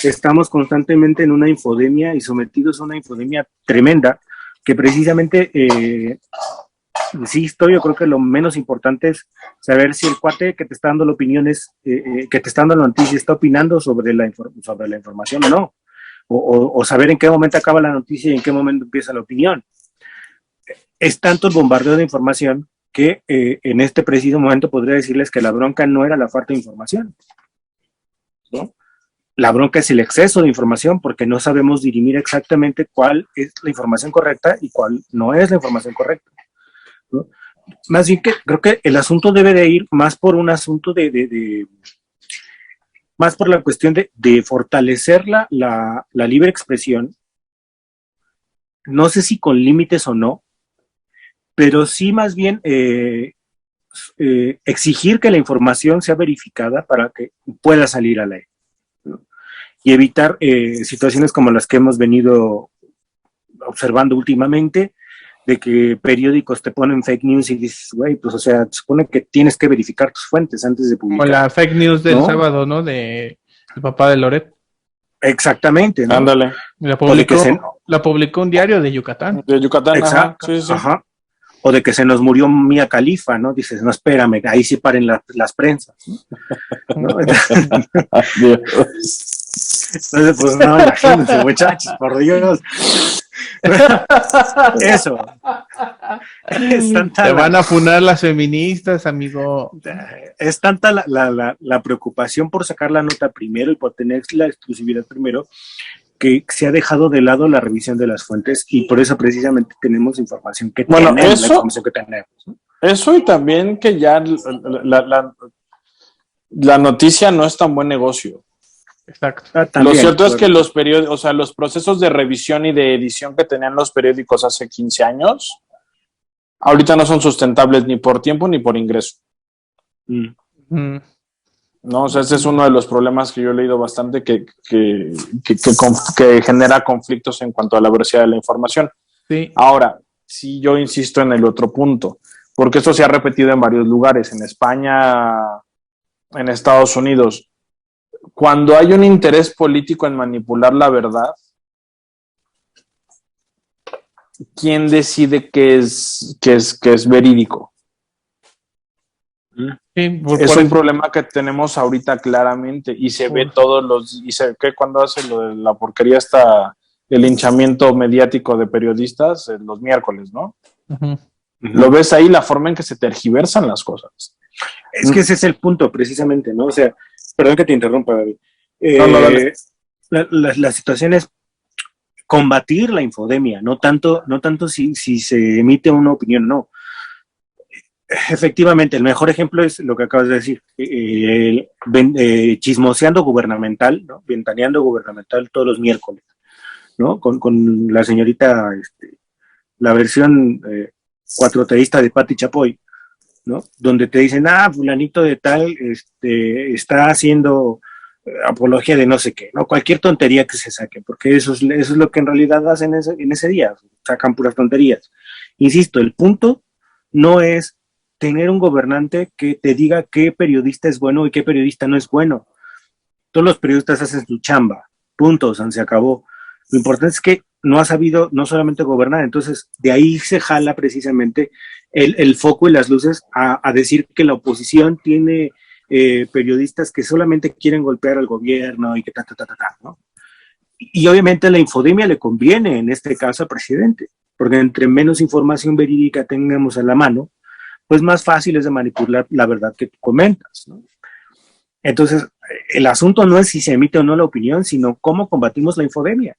Estamos constantemente en una infodemia y sometidos a una infodemia tremenda que precisamente, insisto, yo creo que lo menos importante es saber si el cuate que te está dando la opinión que te está dando la noticia está opinando sobre la información o no. O saber en qué momento acaba la noticia y en qué momento empieza la opinión. Es tanto el bombardeo de información que en este preciso momento podría decirles que la bronca no era la falta de información, ¿no? La bronca es el exceso de información porque no sabemos dirimir exactamente cuál es la información correcta y cuál no es la información correcta, ¿no? Más bien que creo que el asunto debe de ir más por un asunto más por la cuestión de fortalecer la libre expresión, no sé si con límites o no, pero sí más bien exigir que la información sea verificada para que pueda salir al aire, ¿no? Y evitar situaciones como las que hemos venido observando últimamente, de que periódicos te ponen fake news y dices, güey, pues o sea, se supone que tienes que verificar tus fuentes antes de publicar. Como la fake news del sábado, ¿no? De el papá de Loret. Exactamente, ¿no? Ándale. La publicó un diario de Yucatán. De Yucatán, ajá. Sí, sí. Ajá. O de que se nos murió Mia Khalifa, ¿no? Dices, no, espérame, ahí sí paren las prensas, ¿no? Entonces, pues no, imagínense, muchachos, por Dios. Eso. Te van a funar las feministas, amigo. Es tanta la preocupación por sacar la nota primero y por tener la exclusividad primero, que se ha dejado de lado la revisión de las fuentes y por eso precisamente tenemos información que tenemos, la información que tenemos, ¿no? Eso y también que ya la noticia no es tan buen negocio. Exacto. También, lo cierto es que los periódicos, o sea, los procesos de revisión y de edición que tenían los periódicos hace 15 años, ahorita no son sustentables ni por tiempo ni por ingreso. No, o sea, ese es uno de los problemas que yo he leído bastante que genera conflictos en cuanto a la veracidad de la información. Sí. Ahora, sí, yo insisto en el otro punto, porque esto se ha repetido en varios lugares, en España, en Estados Unidos. Cuando hay un interés político en manipular la verdad, ¿quién decide que es verídico? Sí, es un problema que tenemos ahorita claramente y se ve todos los... y se ve cuando hace lo de la porquería el linchamiento mediático de periodistas los miércoles, ¿no? Lo ves ahí, la forma en que se tergiversan las cosas. Es que ese es el punto, precisamente, ¿no? O sea, perdón que te interrumpa, David. Dale. La situación es combatir la infodemia, no tanto si se emite una opinión, no. Efectivamente, el mejor ejemplo es lo que acabas de decir, chismoseando gubernamental, ¿no? Ventaneando gubernamental todos los miércoles, ¿no? Con la señorita, la versión 4Tista de Pati Chapoy, ¿no? Donde te dicen, fulanito de tal está haciendo apología de no sé qué, ¿no? Cualquier tontería que se saque, porque eso es lo que en realidad hacen en ese día, sacan puras tonterías. Insisto, el punto no es tener un gobernante que te diga qué periodista es bueno y qué periodista no es bueno. Todos los periodistas hacen su chamba, punto, se acabó. Lo importante es que no ha sabido no solamente gobernar. Entonces, de ahí se jala precisamente el foco y las luces a decir que la oposición tiene periodistas que solamente quieren golpear al gobierno y que ¿no? Y obviamente la infodemia le conviene en este caso al presidente, porque entre menos información verídica tengamos a la mano, pues más fácil es de manipular la verdad que tú comentas, ¿no? Entonces, el asunto no es si se emite o no la opinión, sino cómo combatimos la infodemia.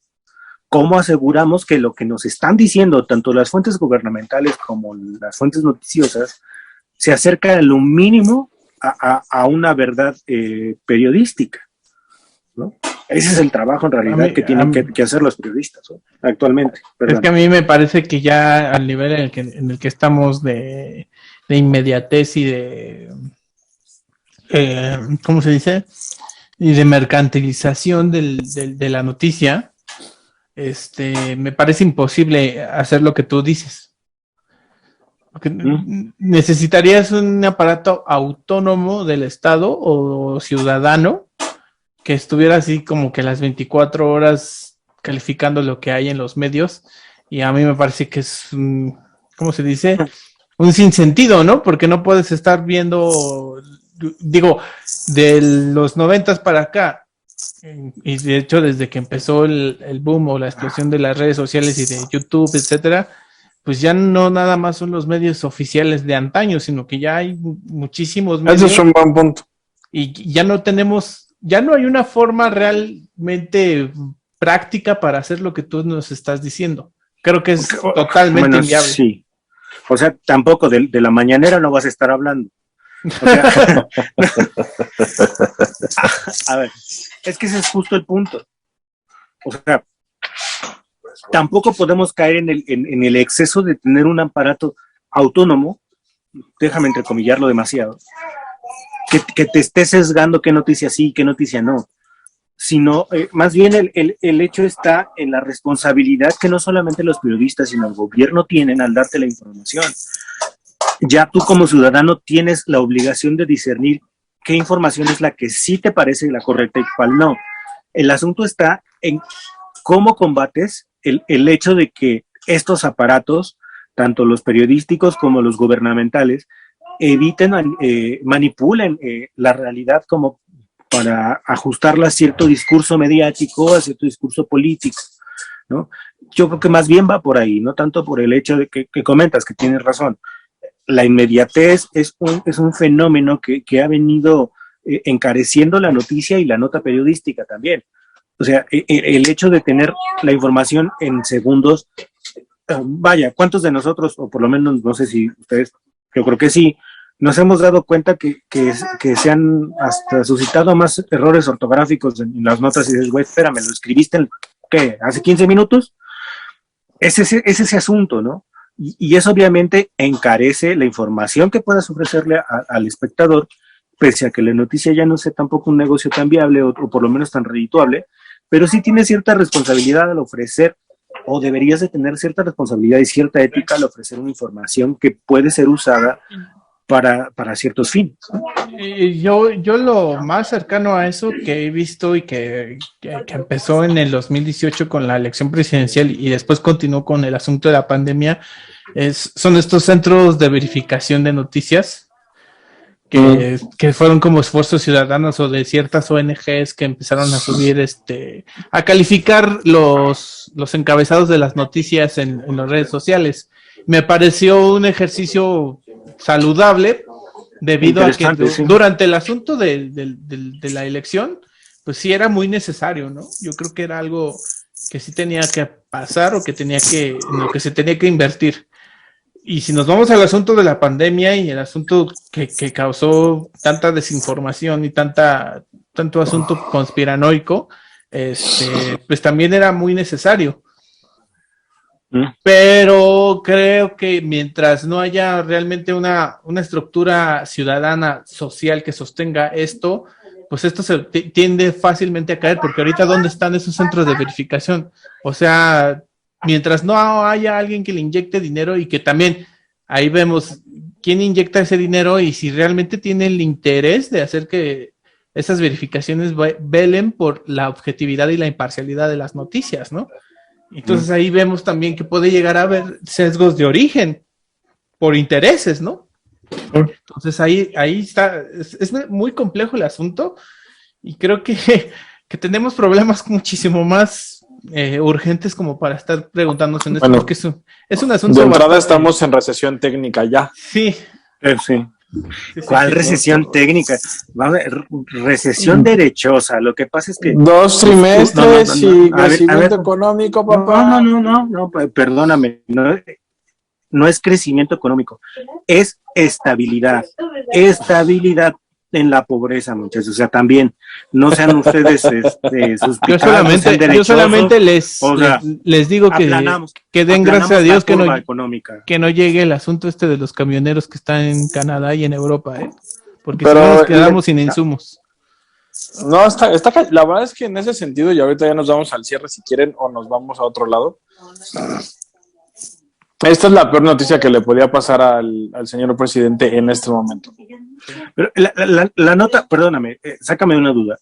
Cómo aseguramos que lo que nos están diciendo tanto las fuentes gubernamentales como las fuentes noticiosas se acerca a lo mínimo a una verdad periodística, ¿no? Ese es el trabajo en realidad que tienen que hacer los periodistas, ¿no? Actualmente. Perdón. Es que a mí me parece que ya al nivel en el que estamos de inmediatez y de, ¿cómo se dice? Y de mercantilización de la noticia, me parece imposible hacer lo que tú dices. Porque necesitarías un aparato autónomo del Estado o ciudadano que estuviera así como que las 24 horas calificando lo que hay en los medios, y a mí me parece que es, ¿cómo se dice? Un sinsentido, ¿no? Porque no puedes estar viendo, digo, de los 90s para acá, y de hecho desde que empezó el boom o la explosión de las redes sociales y de YouTube, etcétera, pues ya no nada más son los medios oficiales de antaño, sino que ya hay muchísimos medios. Ese es un buen punto. Y ya no hay una forma realmente práctica para hacer lo que tú nos estás diciendo. Creo que es totalmente inviable. Sí. O sea, tampoco de la mañanera no vas a estar hablando. O sea, a ver, es que ese es justo el punto. O sea, tampoco podemos caer en el exceso de tener un aparato autónomo, déjame entrecomillarlo demasiado, que te esté sesgando qué noticia sí y qué noticia no, sino más bien el hecho está en la responsabilidad que no solamente los periodistas, sino el gobierno tienen al darte la información. Ya tú como ciudadano tienes la obligación de discernir qué información es la que sí te parece la correcta y cuál no. El asunto está en cómo combates el hecho de que estos aparatos, tanto los periodísticos como los gubernamentales, manipulen la realidad como para ajustarla a cierto discurso mediático, a cierto discurso político, ¿no? Yo creo que más bien va por ahí, no tanto por el hecho de que comentas, que tienes razón. La inmediatez es un fenómeno que ha venido encareciendo la noticia y la nota periodística también. O sea, el hecho de tener la información en segundos, vaya, ¿cuántos de nosotros, o por lo menos no sé si ustedes, yo creo que sí, nos hemos dado cuenta que se han hasta suscitado más errores ortográficos en las notas y dices, güey, espérame, lo escribiste ¿qué? ¿Hace 15 minutos? Es ese asunto, ¿no? Y eso obviamente encarece la información que puedas ofrecerle al espectador, pese a que la noticia ya no sea tampoco un negocio tan viable o por lo menos tan redituable, pero sí tiene cierta responsabilidad al ofrecer, o deberías de tener cierta responsabilidad y cierta ética al ofrecer una información que puede ser usada para ciertos fines. Yo lo más cercano a eso que he visto y que empezó en el 2018 con la elección presidencial y después continuó con el asunto de la pandemia, son estos centros de verificación de noticias que fueron como esfuerzos ciudadanos o de ciertas ONGs que empezaron a subir, a calificar los encabezados de las noticias en las redes sociales. Me pareció un ejercicio saludable debido a que sí, durante el asunto de la elección, pues sí era muy necesario, ¿no? Yo creo que era algo que sí tenía que pasar o en lo que se tenía que invertir. Y si nos vamos al asunto de la pandemia y el asunto que causó tanta desinformación y tanto asunto conspiranoico, pues también era muy necesario. Pero creo que mientras no haya realmente una estructura ciudadana social que sostenga esto, pues esto se tiende fácilmente a caer, porque ahorita ¿dónde están esos centros de verificación? O sea, mientras no haya alguien que le inyecte dinero y que también ahí vemos quién inyecta ese dinero y si realmente tiene el interés de hacer que esas verificaciones velen por la objetividad y la imparcialidad de las noticias, ¿no? Entonces ahí vemos también que puede llegar a haber sesgos de origen por intereses, ¿no? Entonces ahí está, es muy complejo el asunto y creo que tenemos problemas muchísimo más urgentes como para estar preguntándonos en esto, Bueno, porque es un asunto de entrada bastante... estamos en recesión técnica ya. Sí. Sí. Sí, ¿Cuál sí, recesión técnica? Va a haber recesión derechosa. Lo que pasa es que 2 trimestres y A ver, crecimiento económico, no, papá. no, perdóname, no es crecimiento económico, es estabilidad en la pobreza, muchachos. O sea, también no sean ustedes suspicados, Yo solamente les digo aplanamos, que den gracias a Dios económica. que no llegue el asunto este de los camioneros que están en Canadá y en Europa, porque Pero si no nos quedamos sin insumos. No, la verdad es que en ese sentido, y ahorita ya nos vamos al cierre si quieren, o nos vamos a otro lado. Esta es la peor noticia que le podía pasar al señor presidente en este momento. Pero la nota, perdóname, sácame una duda.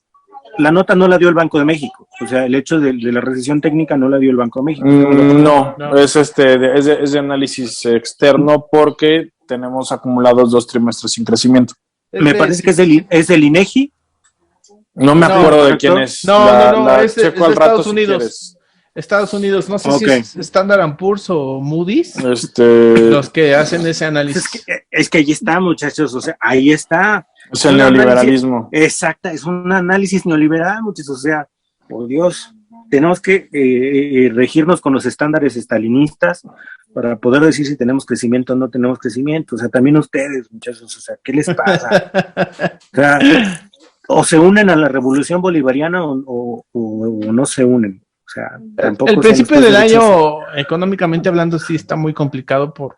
La nota no la dio el Banco de México. O sea, el hecho de la recesión técnica no la dio el Banco de México. No, es de análisis externo porque tenemos acumulados 2 trimestres sin crecimiento. Me parece que es del INEGI. No me acuerdo de quién es. No, es de checo al rato Estados Unidos. Estados Unidos, no sé si es Standard & Poor's o Moody's, los que hacen ese análisis. Es que ahí está, muchachos, o sea, ahí está. Es el neoliberalismo. Exacta, es un análisis neoliberal, muchachos, o sea, por Dios, tenemos que regirnos con los estándares estalinistas para poder decir si tenemos crecimiento o no tenemos crecimiento. O sea, también ustedes, muchachos, o sea, ¿qué les pasa? O sea, o se unen a la revolución bolivariana o no se unen. O sea, tampoco el principio del año, económicamente hablando, sí está muy complicado por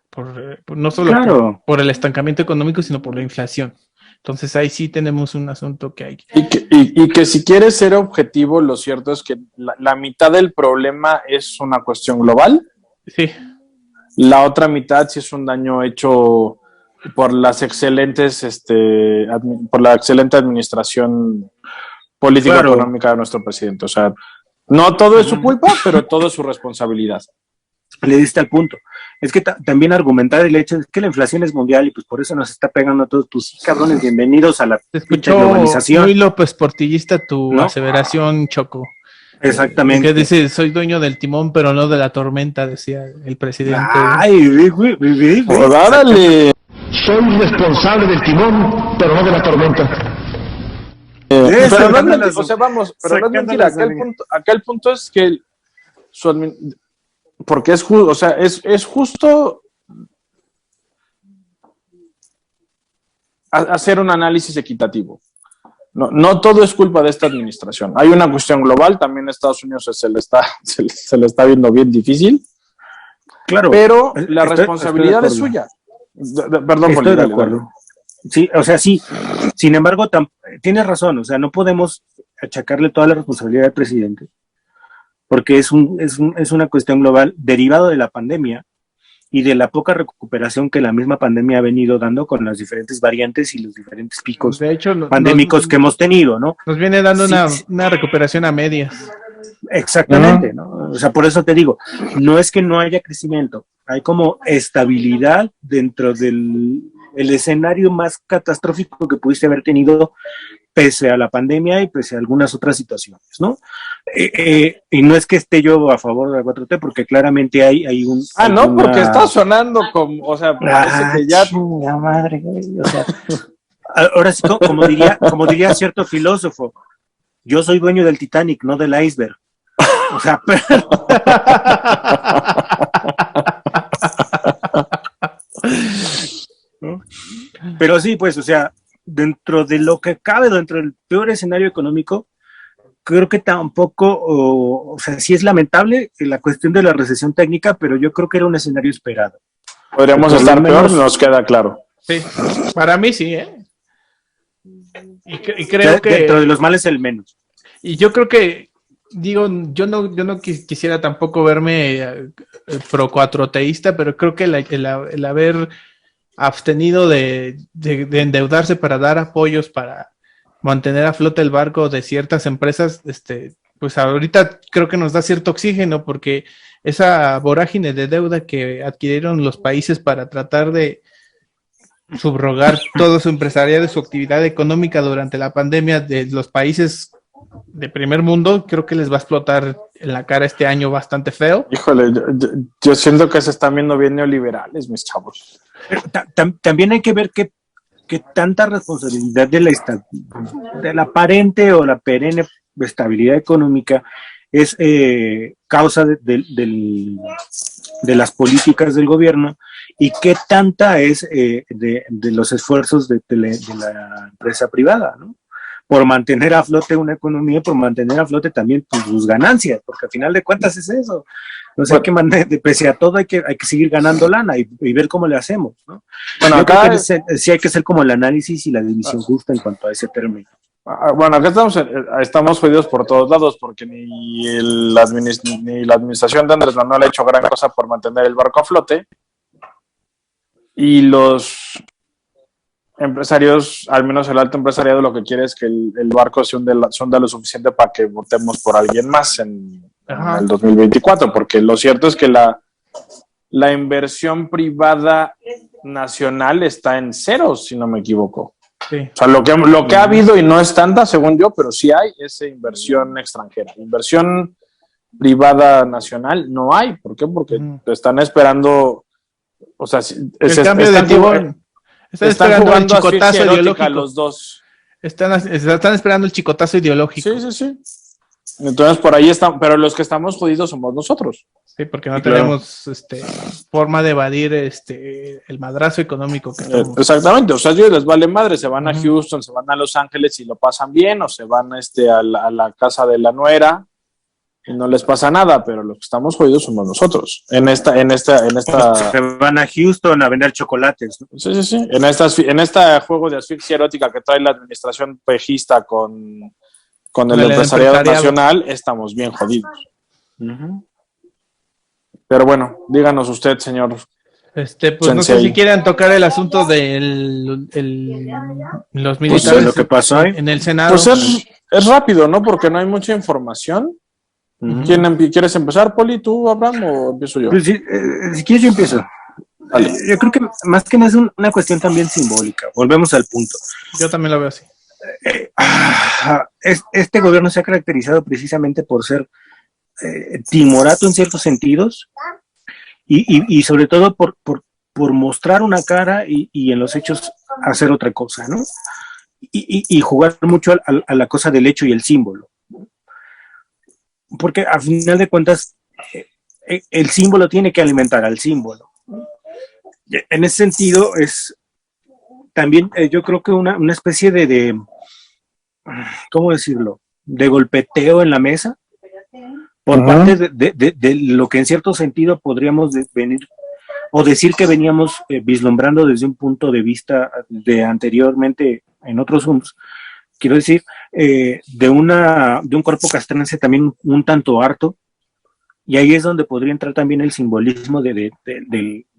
no solo por el estancamiento económico, sino por la inflación. Entonces ahí sí tenemos un asunto que hay. Y que si quieres ser objetivo, lo cierto es que la mitad del problema es una cuestión global. Sí. La otra mitad sí es un daño hecho por las excelentes, por la excelente administración política económica de nuestro presidente. O sea, no todo es su culpa, pero todo es su responsabilidad. Le diste al punto. Es que también argumentar el hecho de que la inflación es mundial y pues por eso nos está pegando a todos. Pues sí, cabrones, bienvenidos a la globalización. Muy López Portillista tu aseveración, Choco. Exactamente. Que dice, soy dueño del timón, pero no de la tormenta, decía el presidente. Ay, güey. ¡Órale! Soy responsable del timón, pero no de la tormenta. Pero no es mentira, o sea, vamos, pero no es mentira. Acá el punto es que porque es justo, o sea, es justo hacer un análisis equitativo. No todo es culpa de esta administración. Hay una cuestión global, también a Estados Unidos se le está viendo bien difícil. Claro. Pero la responsabilidad es suya. Perdón, estoy de acuerdo. Sí, o sea, sí. Sin embargo, tienes razón, o sea, no podemos achacarle toda la responsabilidad al presidente, porque es una cuestión global derivado de la pandemia y de la poca recuperación que la misma pandemia ha venido dando con las diferentes variantes y los diferentes picos pandémicos que hemos tenido, ¿no? Nos viene dando una recuperación a medias. Exactamente, ¿no? O sea, por eso te digo, no es que no haya crecimiento, hay como estabilidad dentro del escenario más catastrófico que pudiste haber tenido pese a la pandemia y pese a algunas otras situaciones, ¿no? Y no es que esté yo a favor de la 4T, porque claramente hay un... porque está sonando como, o sea, parece que ya... Chinga madre, güey, o sea, ahora sí, como diría cierto filósofo, yo soy dueño del Titanic, no del iceberg. O sea, pero sí, pues, o sea, dentro de lo que cabe, dentro del peor escenario económico, creo que tampoco, o sea, sí es lamentable la cuestión de la recesión técnica, pero yo creo que era un escenario esperado. Podríamos estar peor, nos queda claro. Sí, para mí sí, Y creo que... Dentro de los males el menos. Y yo creo que, digo, yo no quisiera tampoco verme pro cuatroteísta, pero creo que el haber abstenido de endeudarse para dar apoyos para mantener a flote el barco de ciertas empresas, pues ahorita creo que nos da cierto oxígeno porque esa vorágine de deuda que adquirieron los países para tratar de subrogar todo su empresariado y su actividad económica durante la pandemia de los países de primer mundo, creo que les va a explotar en la cara este año bastante feo. Híjole, yo siento que se están viendo bien neoliberales, mis chavos. Pero también hay que ver qué tanta responsabilidad de la aparente o la perenne estabilidad económica es causa de las políticas del gobierno y qué tanta es de los esfuerzos de la empresa privada, ¿no? Por mantener a flote una economía, por mantener a flote también sus ganancias, porque al final de cuentas es eso. O sea, pese a todo hay que seguir ganando lana y ver cómo le hacemos, ¿no? Bueno, yo acá creo que sí hay que hacer como el análisis y la división justa en cuanto a ese término. Bueno, acá estamos jodidos por todos lados, porque ni la administración de Andrés Manuel ha hecho gran cosa por mantener el barco a flote, y los empresarios, al menos el alto empresariado, lo que quiere es que el barco se hunda lo suficiente para que votemos por alguien más en el 2024, porque lo cierto es que la inversión privada nacional está en cero, si no me equivoco. Sí. O sea, lo que ha habido, y no es tanta, según yo, pero sí hay, es inversión extranjera. Inversión privada nacional no hay. ¿Por qué? Porque están esperando, o sea, el cambio de timón. Están jugando el chicotazo ideológico. Los dos. Están esperando el chicotazo ideológico. Sí. Entonces, por ahí están, pero los que estamos jodidos somos nosotros. Sí, porque no tenemos forma de evadir el madrazo económico que estamos. Exactamente, o sea, a ellos les vale madre, se van a Houston, se van a Los Ángeles y lo pasan bien, o se van a la casa de la nuera y no les pasa nada, pero los que estamos jodidos somos nosotros. En esta se van a Houston a vender chocolates, ¿no? Sí. En este juego de asfixia erótica que trae la administración pejista con el empresariado nacional, estamos bien jodidos. Pero bueno, díganos usted, señor. Pues no sé si quieren tocar el asunto de los militares, pues lo que pasó en el Senado. Pues es rápido, ¿no? Porque no hay mucha información. ¿Quieres empezar, Poli, tú, Abraham, o empiezo yo? Pues si quieres yo empiezo. Vale. Yo creo que más que nada es una cuestión también simbólica. Volvemos al punto. Yo también lo veo así. Este gobierno se ha caracterizado precisamente por ser timorato en ciertos sentidos y sobre todo por mostrar una cara y en los hechos hacer otra cosa, ¿no? Y jugar mucho a la cosa del hecho y el símbolo. Porque al final de cuentas el símbolo tiene que alimentar al símbolo. En ese sentido es también yo creo que una especie de ¿cómo decirlo? De golpeteo en la mesa por parte de lo que en cierto sentido podríamos venir o decir que veníamos vislumbrando desde un punto de vista de anteriormente en otros Zooms. Quiero decir, de un cuerpo castrense también un tanto harto, y ahí es donde podría entrar también el simbolismo de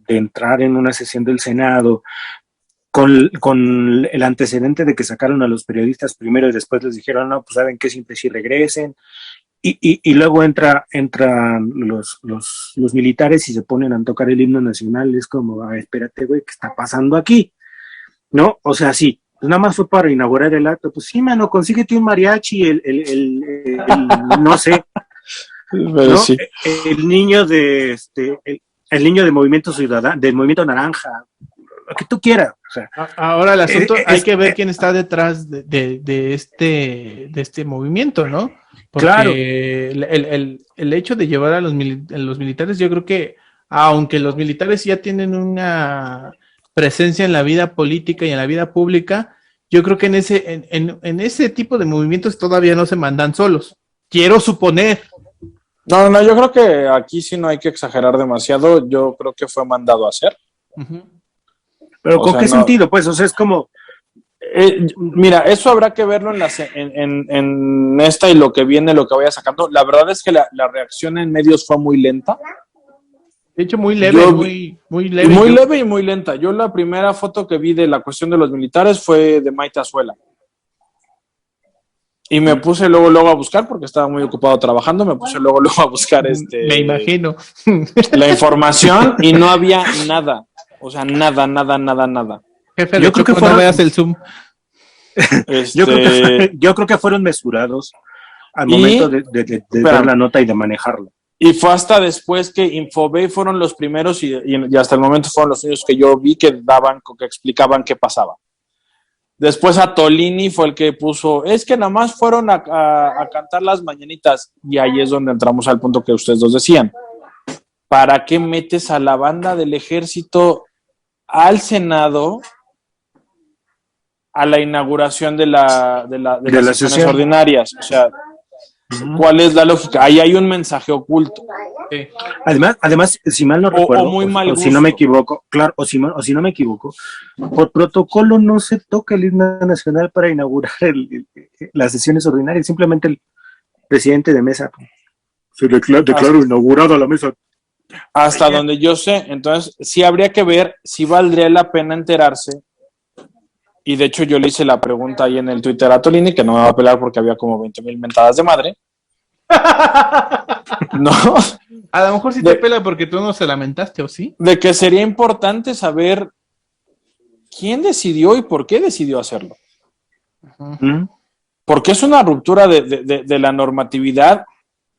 entrar en una sesión del Senado con el antecedente de que sacaron a los periodistas primero y después les dijeron, no, pues saben que siempre sí regresen, y luego entran los militares y se ponen a tocar el himno nacional. Es como, espérate, güey, ¿qué está pasando aquí? ¿No? O sea, sí. Pues nada más fue para inaugurar el acto. Pues sí, mano, consíguete un mariachi, no sé, ¿no? Sí. El niño de el niño de Movimiento Ciudadano, del Movimiento Naranja, lo que tú quieras. O sea, ahora el asunto hay que ver quién está detrás de este movimiento, ¿no? Porque claro. El hecho de llevar a los militares, yo creo que aunque los militares ya tienen una presencia en la vida política y en la vida pública, yo creo que en ese tipo de movimientos todavía no se mandan solos. Quiero suponer. No, yo creo que aquí sí no hay que exagerar demasiado. Yo creo que fue mandado a hacer. Pero ¿con qué sentido? Pues, o sea, es como... mira, eso habrá que verlo en esta y lo que viene, lo que vaya sacando. La verdad es que la reacción en medios fue muy lenta. De hecho, muy leve, muy leve. Muy leve y muy lenta. Yo la primera foto que vi de la cuestión de los militares fue de Maite Azuela. Y me puse luego a buscar, porque estaba muy ocupado trabajando, me puse luego a buscar Me imagino. la información y no había nada. O sea, nada. Jefe, Yo creo que no fueron- veas el Zoom. Yo creo que fueron mesurados al Y- momento de espérame. dar la nota y de manejarlo. Y fue hasta después que Infobay fueron los primeros y hasta el momento fueron los únicos que yo vi que que explicaban qué pasaba. Después Atolini fue el que puso, es que nada más fueron a cantar las mañanitas. Y ahí es donde entramos al punto que ustedes dos decían. ¿Para qué metes a la banda del ejército al Senado a la inauguración de las sesiones sesión. ordinarias? O sea, ¿cuál es la lógica? Ahí hay un mensaje oculto. Sí. Además, si mal no recuerdo, muy mal o si no gusto. me equivoco, claro, o si no me equivoco, por protocolo no se toca el himno nacional para inaugurar las sesiones ordinarias, simplemente el presidente de mesa se declaró inaugurada la mesa. Hasta donde yo sé, entonces sí habría que ver si valdría la pena enterarse. Y de hecho yo le hice la pregunta ahí en el Twitter a Tolini, que no me va a pelar porque había como 20,000 mentadas de madre. No, A lo mejor sí te pela porque tú no se lamentaste, ¿o sí? de que sería importante saber quién decidió y por qué decidió hacerlo. ¿Mm? Porque es una ruptura de la normatividad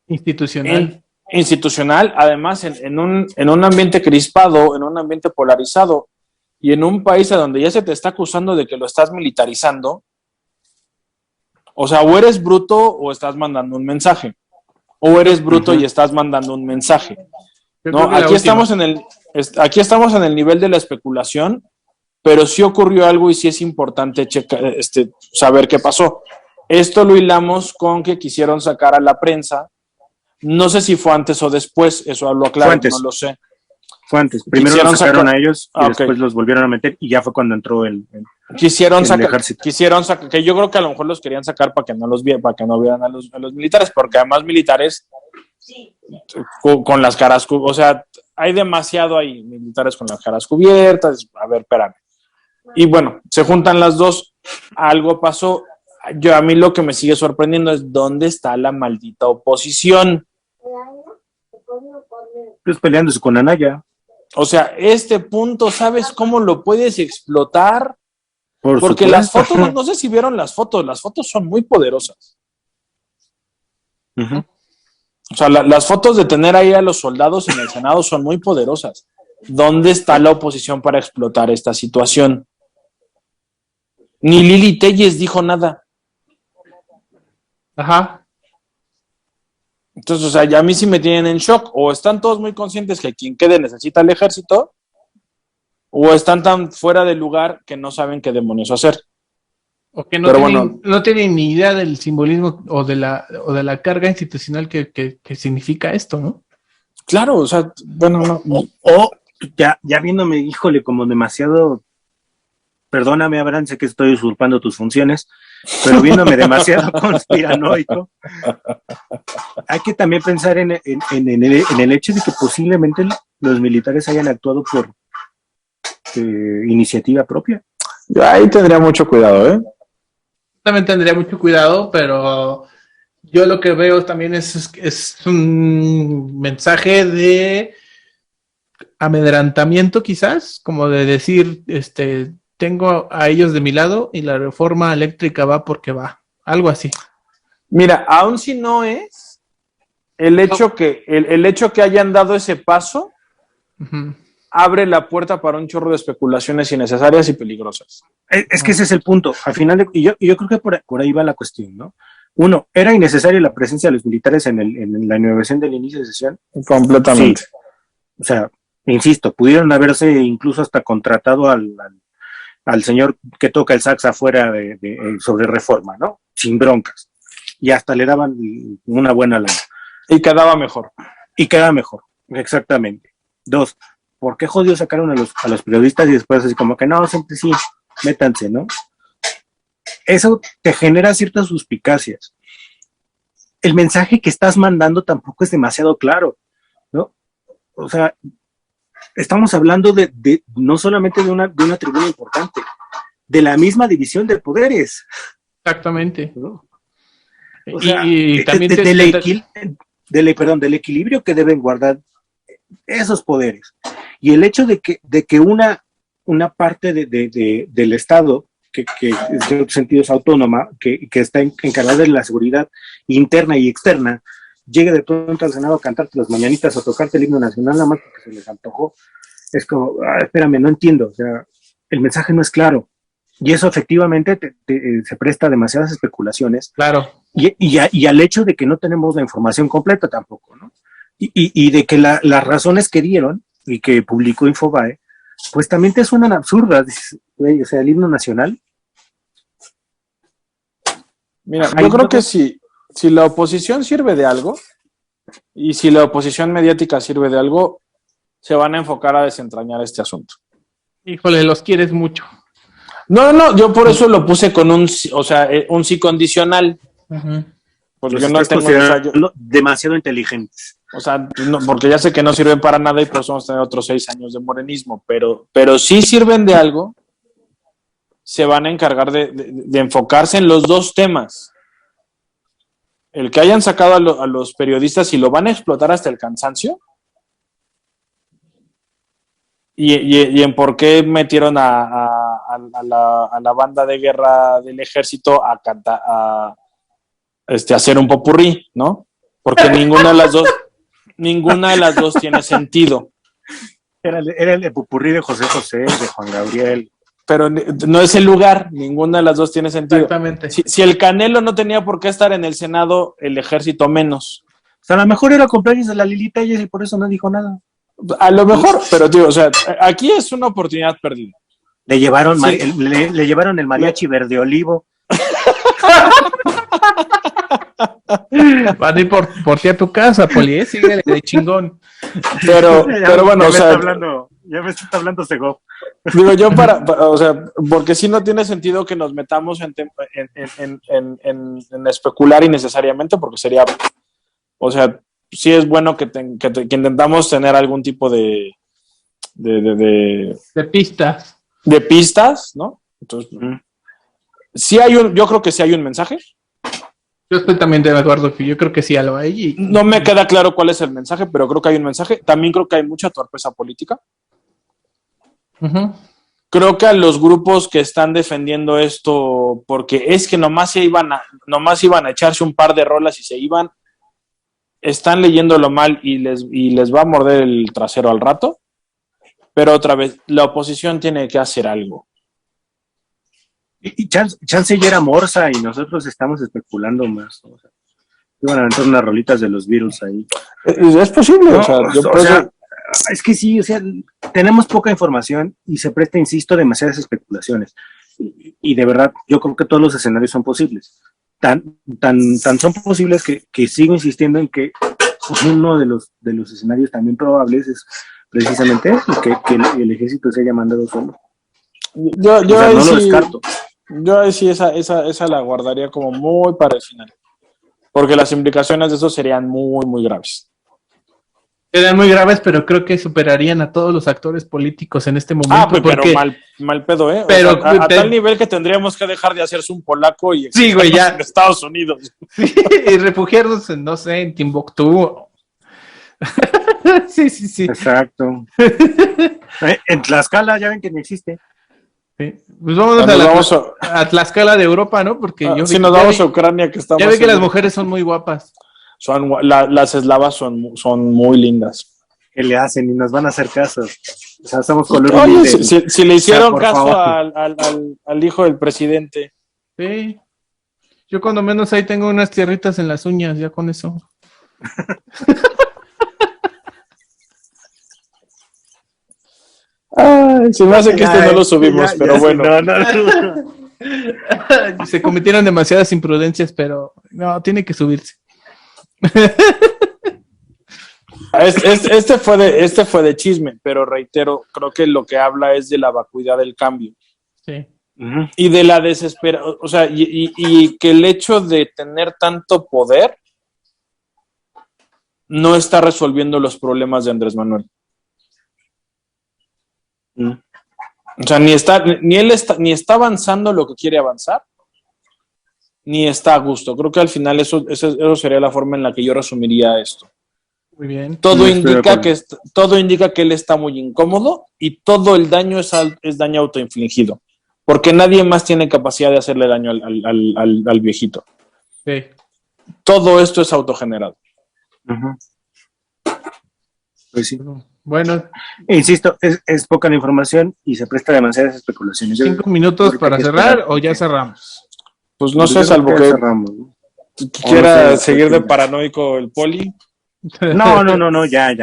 Institucional. institucional, además en un ambiente crispado, en un ambiente polarizado y en un país a donde ya se te está acusando de que lo estás militarizando. O sea, o eres bruto o estás mandando un mensaje. O eres bruto y estás mandando un mensaje. Yo ¿No? creo que la Aquí última. aquí estamos en el nivel de la especulación, pero sí ocurrió algo y sí es importante saber qué pasó. Esto lo hilamos con que quisieron sacar a la prensa. No sé si fue antes o después, eso lo aclaro, Fue antes. no lo sé. Fue antes. Primero Quisieron lo sacaron sacar- a ellos y Ah, ok. después los volvieron a meter y ya fue cuando entró el Quisieron el sacar, ejército. que yo creo que a lo mejor los querían sacar para que no para que no vieran a los militares, porque además militares con las caras, o sea, hay demasiado ahí, militares con las caras cubiertas, a ver, espérame. Y bueno, se juntan las dos, algo pasó. A mí lo que me sigue sorprendiendo es dónde está la maldita oposición. pues, peleándose con Anaya. O sea, este punto, ¿sabes cómo lo puedes explotar? Por Porque supuesto. las fotos, no sé si vieron las fotos son muy poderosas. Ujú. O sea, las fotos de tener ahí a los soldados en el Senado son muy poderosas. ¿Dónde está la oposición para explotar esta situación? Ni Lili Telles dijo nada. Ajá. Entonces, o sea, ya a mí sí me tienen en shock. O están todos muy conscientes que quien quede necesita el ejército, o están tan fuera de lugar que no saben qué demonios hacer. O que no Pero tienen, no tienen ni idea del simbolismo o de la carga institucional que significa esto, ¿no? Claro, o sea, bueno, no. O ya viéndome, híjole, como demasiado, perdóname, Abraham, sé que estoy usurpando tus funciones, pero viéndome demasiado conspiranoico, hay que también pensar en el hecho de que posiblemente los militares hayan actuado por iniciativa propia. Yo ahí tendría mucho cuidado, ¿eh? También tendría mucho cuidado, pero yo lo que veo también es un mensaje de amedrentamiento, quizás, como de decir, tengo a ellos de mi lado y la reforma eléctrica va porque va, algo así. Mira, aun si no es el hecho que hayan dado ese paso, Ujú. abre la puerta para un chorro de especulaciones innecesarias y peligrosas. Es que ese es el punto. Al final, yo creo que por ahí va la cuestión, ¿no? Uno, ¿era innecesaria la presencia de los militares en la inauguración del inicio de sesión? Completamente. Sí. O sea, insisto, pudieron haberse incluso hasta contratado al señor que toca el sax afuera sobre reforma, ¿no? Sin broncas. Y hasta le daban una buena lana. Y quedaba mejor. Y queda mejor, exactamente. Dos, ¿por qué jodidos sacaron a los periodistas y después así como que no, siempre sí, métanse, ¿no? Eso te genera ciertas suspicacias. El mensaje que estás mandando tampoco es demasiado claro, ¿no? O sea, estamos hablando de no solamente de una tribuna importante, de la misma división de poderes, Exactamente. ¿no? O sea, y también del equilibrio que deben guardar esos poderes. Y el hecho de que una parte del Estado, que en cierto sentido es autónoma, que está encargada de la seguridad interna y externa, llegue de pronto al Senado a cantarte las mañanitas o tocarte el himno nacional nada más porque se les antojó, es como, espérame, no entiendo, o sea, el mensaje no es claro. Y eso efectivamente se presta a demasiadas especulaciones. Claro. Y al hecho de que no tenemos la información completa tampoco, ¿no? Y de que las razones que dieron y que publicó Infobae, pues también te suenan absurdas. Dices, güey, o sea, el himno nacional. Mira, yo creo que si la oposición sirve de algo, y si la oposición mediática sirve de algo, se van a enfocar a desentrañar este asunto. Híjole, los quieres mucho. No, yo por eso lo puse con un sí condicional. Uh-huh. Porque yo no tengo demasiado inteligentes. O sea, no, porque ya sé que no sirven para nada y por eso vamos a tener otros 6 años de morenismo, pero sí sirven de algo, se van a encargar de enfocarse en los dos temas. El que hayan sacado a los periodistas y lo van a explotar hasta el cansancio, y en por qué metieron a la banda de guerra del ejército a cantar, a hacer un popurrí, ¿no? Porque ninguna de las dos tiene sentido. Era el popurrí de José José, de Juan Gabriel. Pero no es el lugar, ninguna de las dos tiene sentido. Exactamente. Si el Canelo no tenía por qué estar en el Senado, el ejército menos. O sea, a lo mejor era cumpleaños de la Lili Telles y por eso no dijo nada. A lo mejor, pero tío, o sea, aquí es una oportunidad perdida. Le llevaron, le llevaron el mariachi verde olivo. Van a ir por ti a tu casa, Poli, síguele de chingón. Pero bueno, o sea. Ya me está hablando Segov. Digo yo o sea, porque si no tiene sentido que nos metamos en especular innecesariamente, porque sería, o sea, sí es bueno que intentamos tener algún tipo de pistas. De pistas, ¿no? Entonces, sí yo creo que sí hay un mensaje. Yo estoy también de acuerdo, que yo creo que sí lo hay. No me queda claro cuál es el mensaje, pero creo que hay un mensaje. También creo que hay mucha torpeza política. Uh-huh. Creo que a los grupos que están defendiendo esto, porque es que nomás iban a echarse un par de rolas y se iban, están leyéndolo mal y les va a morder el trasero al rato. Pero otra vez, la oposición tiene que hacer algo. Y chance ya era Morsa y nosotros estamos especulando más. O sea, iban a aventar unas rolitas de los Beatles ahí. Es posible, no, o sea, es que sí, o sea, tenemos poca información y se presta, insisto, demasiadas especulaciones. Y de verdad, yo creo que todos los escenarios son posibles. Tan son posibles que sigo insistiendo en que uno de los escenarios también probables es precisamente eso, que el ejército se haya mandado solo. Yo o sea, no sí, lo descarto. Yo ahí sí esa la guardaría como muy para el final. Porque las implicaciones de eso serían muy, muy graves. Serían muy graves, pero creo que superarían a todos los actores políticos en este momento. Pues, porque, pero mal pedo, ¿eh? Pero, o sea, a tal nivel que tendríamos que dejar de hacerse un polaco y sí, güey, ya. En Estados Unidos. Sí, y refugiarnos en, no sé, en Timbuktu. Sí. Exacto. En Tlaxcala ya ven que no existe. Sí. Pues vámonos a Tlaxcala de Europa, ¿no? Porque si nos vamos a Ucrania, que estamos. Ya ve que las mujeres son muy guapas. Las eslavas son muy lindas. ¿Qué le hacen? Y nos van a hacer caso. O sea, somos color. Oye, si le hicieron caso al hijo del presidente. Sí. Yo cuando menos ahí tengo unas tierritas en las uñas, ya con eso. Ay, se me hace que no lo subimos, pero bueno. No. Se cometieron demasiadas imprudencias, pero no, tiene que subirse. Este fue de chisme, pero reitero, creo que lo que habla es de la vacuidad del cambio. Sí. Y de la desesperación, o sea, y que el hecho de tener tanto poder no está resolviendo los problemas de Andrés Manuel. O sea, ni está avanzando lo que quiere avanzar, ni está a gusto. Creo que al final eso sería la forma en la que yo resumiría esto. Muy bien. Todo Sí, estoy de indica acuerdo. todo indica que él está muy incómodo y todo el daño es daño autoinfligido, porque nadie más tiene capacidad de hacerle daño al viejito. Sí. Todo esto es autogenerado. Ujú. Pues sí. Bueno, Insisto, es poca la información y se presta demasiadas especulaciones. Yo 5 minutos creo que para hay que cerrar esperar, o ya porque- cerramos. Pues no Yo sé, creo salvo ya que cerramos, ¿no? quiera no sé, seguir de porque- paranoico el poli. No, ya.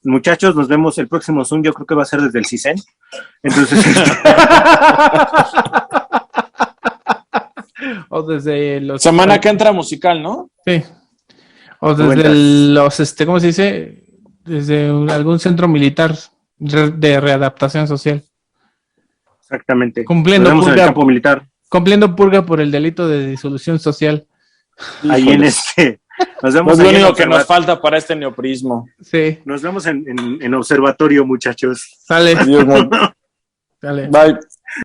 Muchachos, nos vemos el próximo Zoom, yo creo que va a ser desde el CISEN. Entonces, O desde los... Semana que entra musical, ¿no? Sí. O desde Noventas. los, ¿cómo se dice? Desde algún centro militar de readaptación social. exactamente. Cumpliendo Nos vemos en el purga. campo militar. Cumpliendo purga por el delito de disolución social. Ahí en Híjoles. nos No vemos es lo ahí en único que nos observa- falta para este neoprismo. Sí, Nos vemos en observatorio, muchachos. sale. Adiós, muy- Sale. Bye.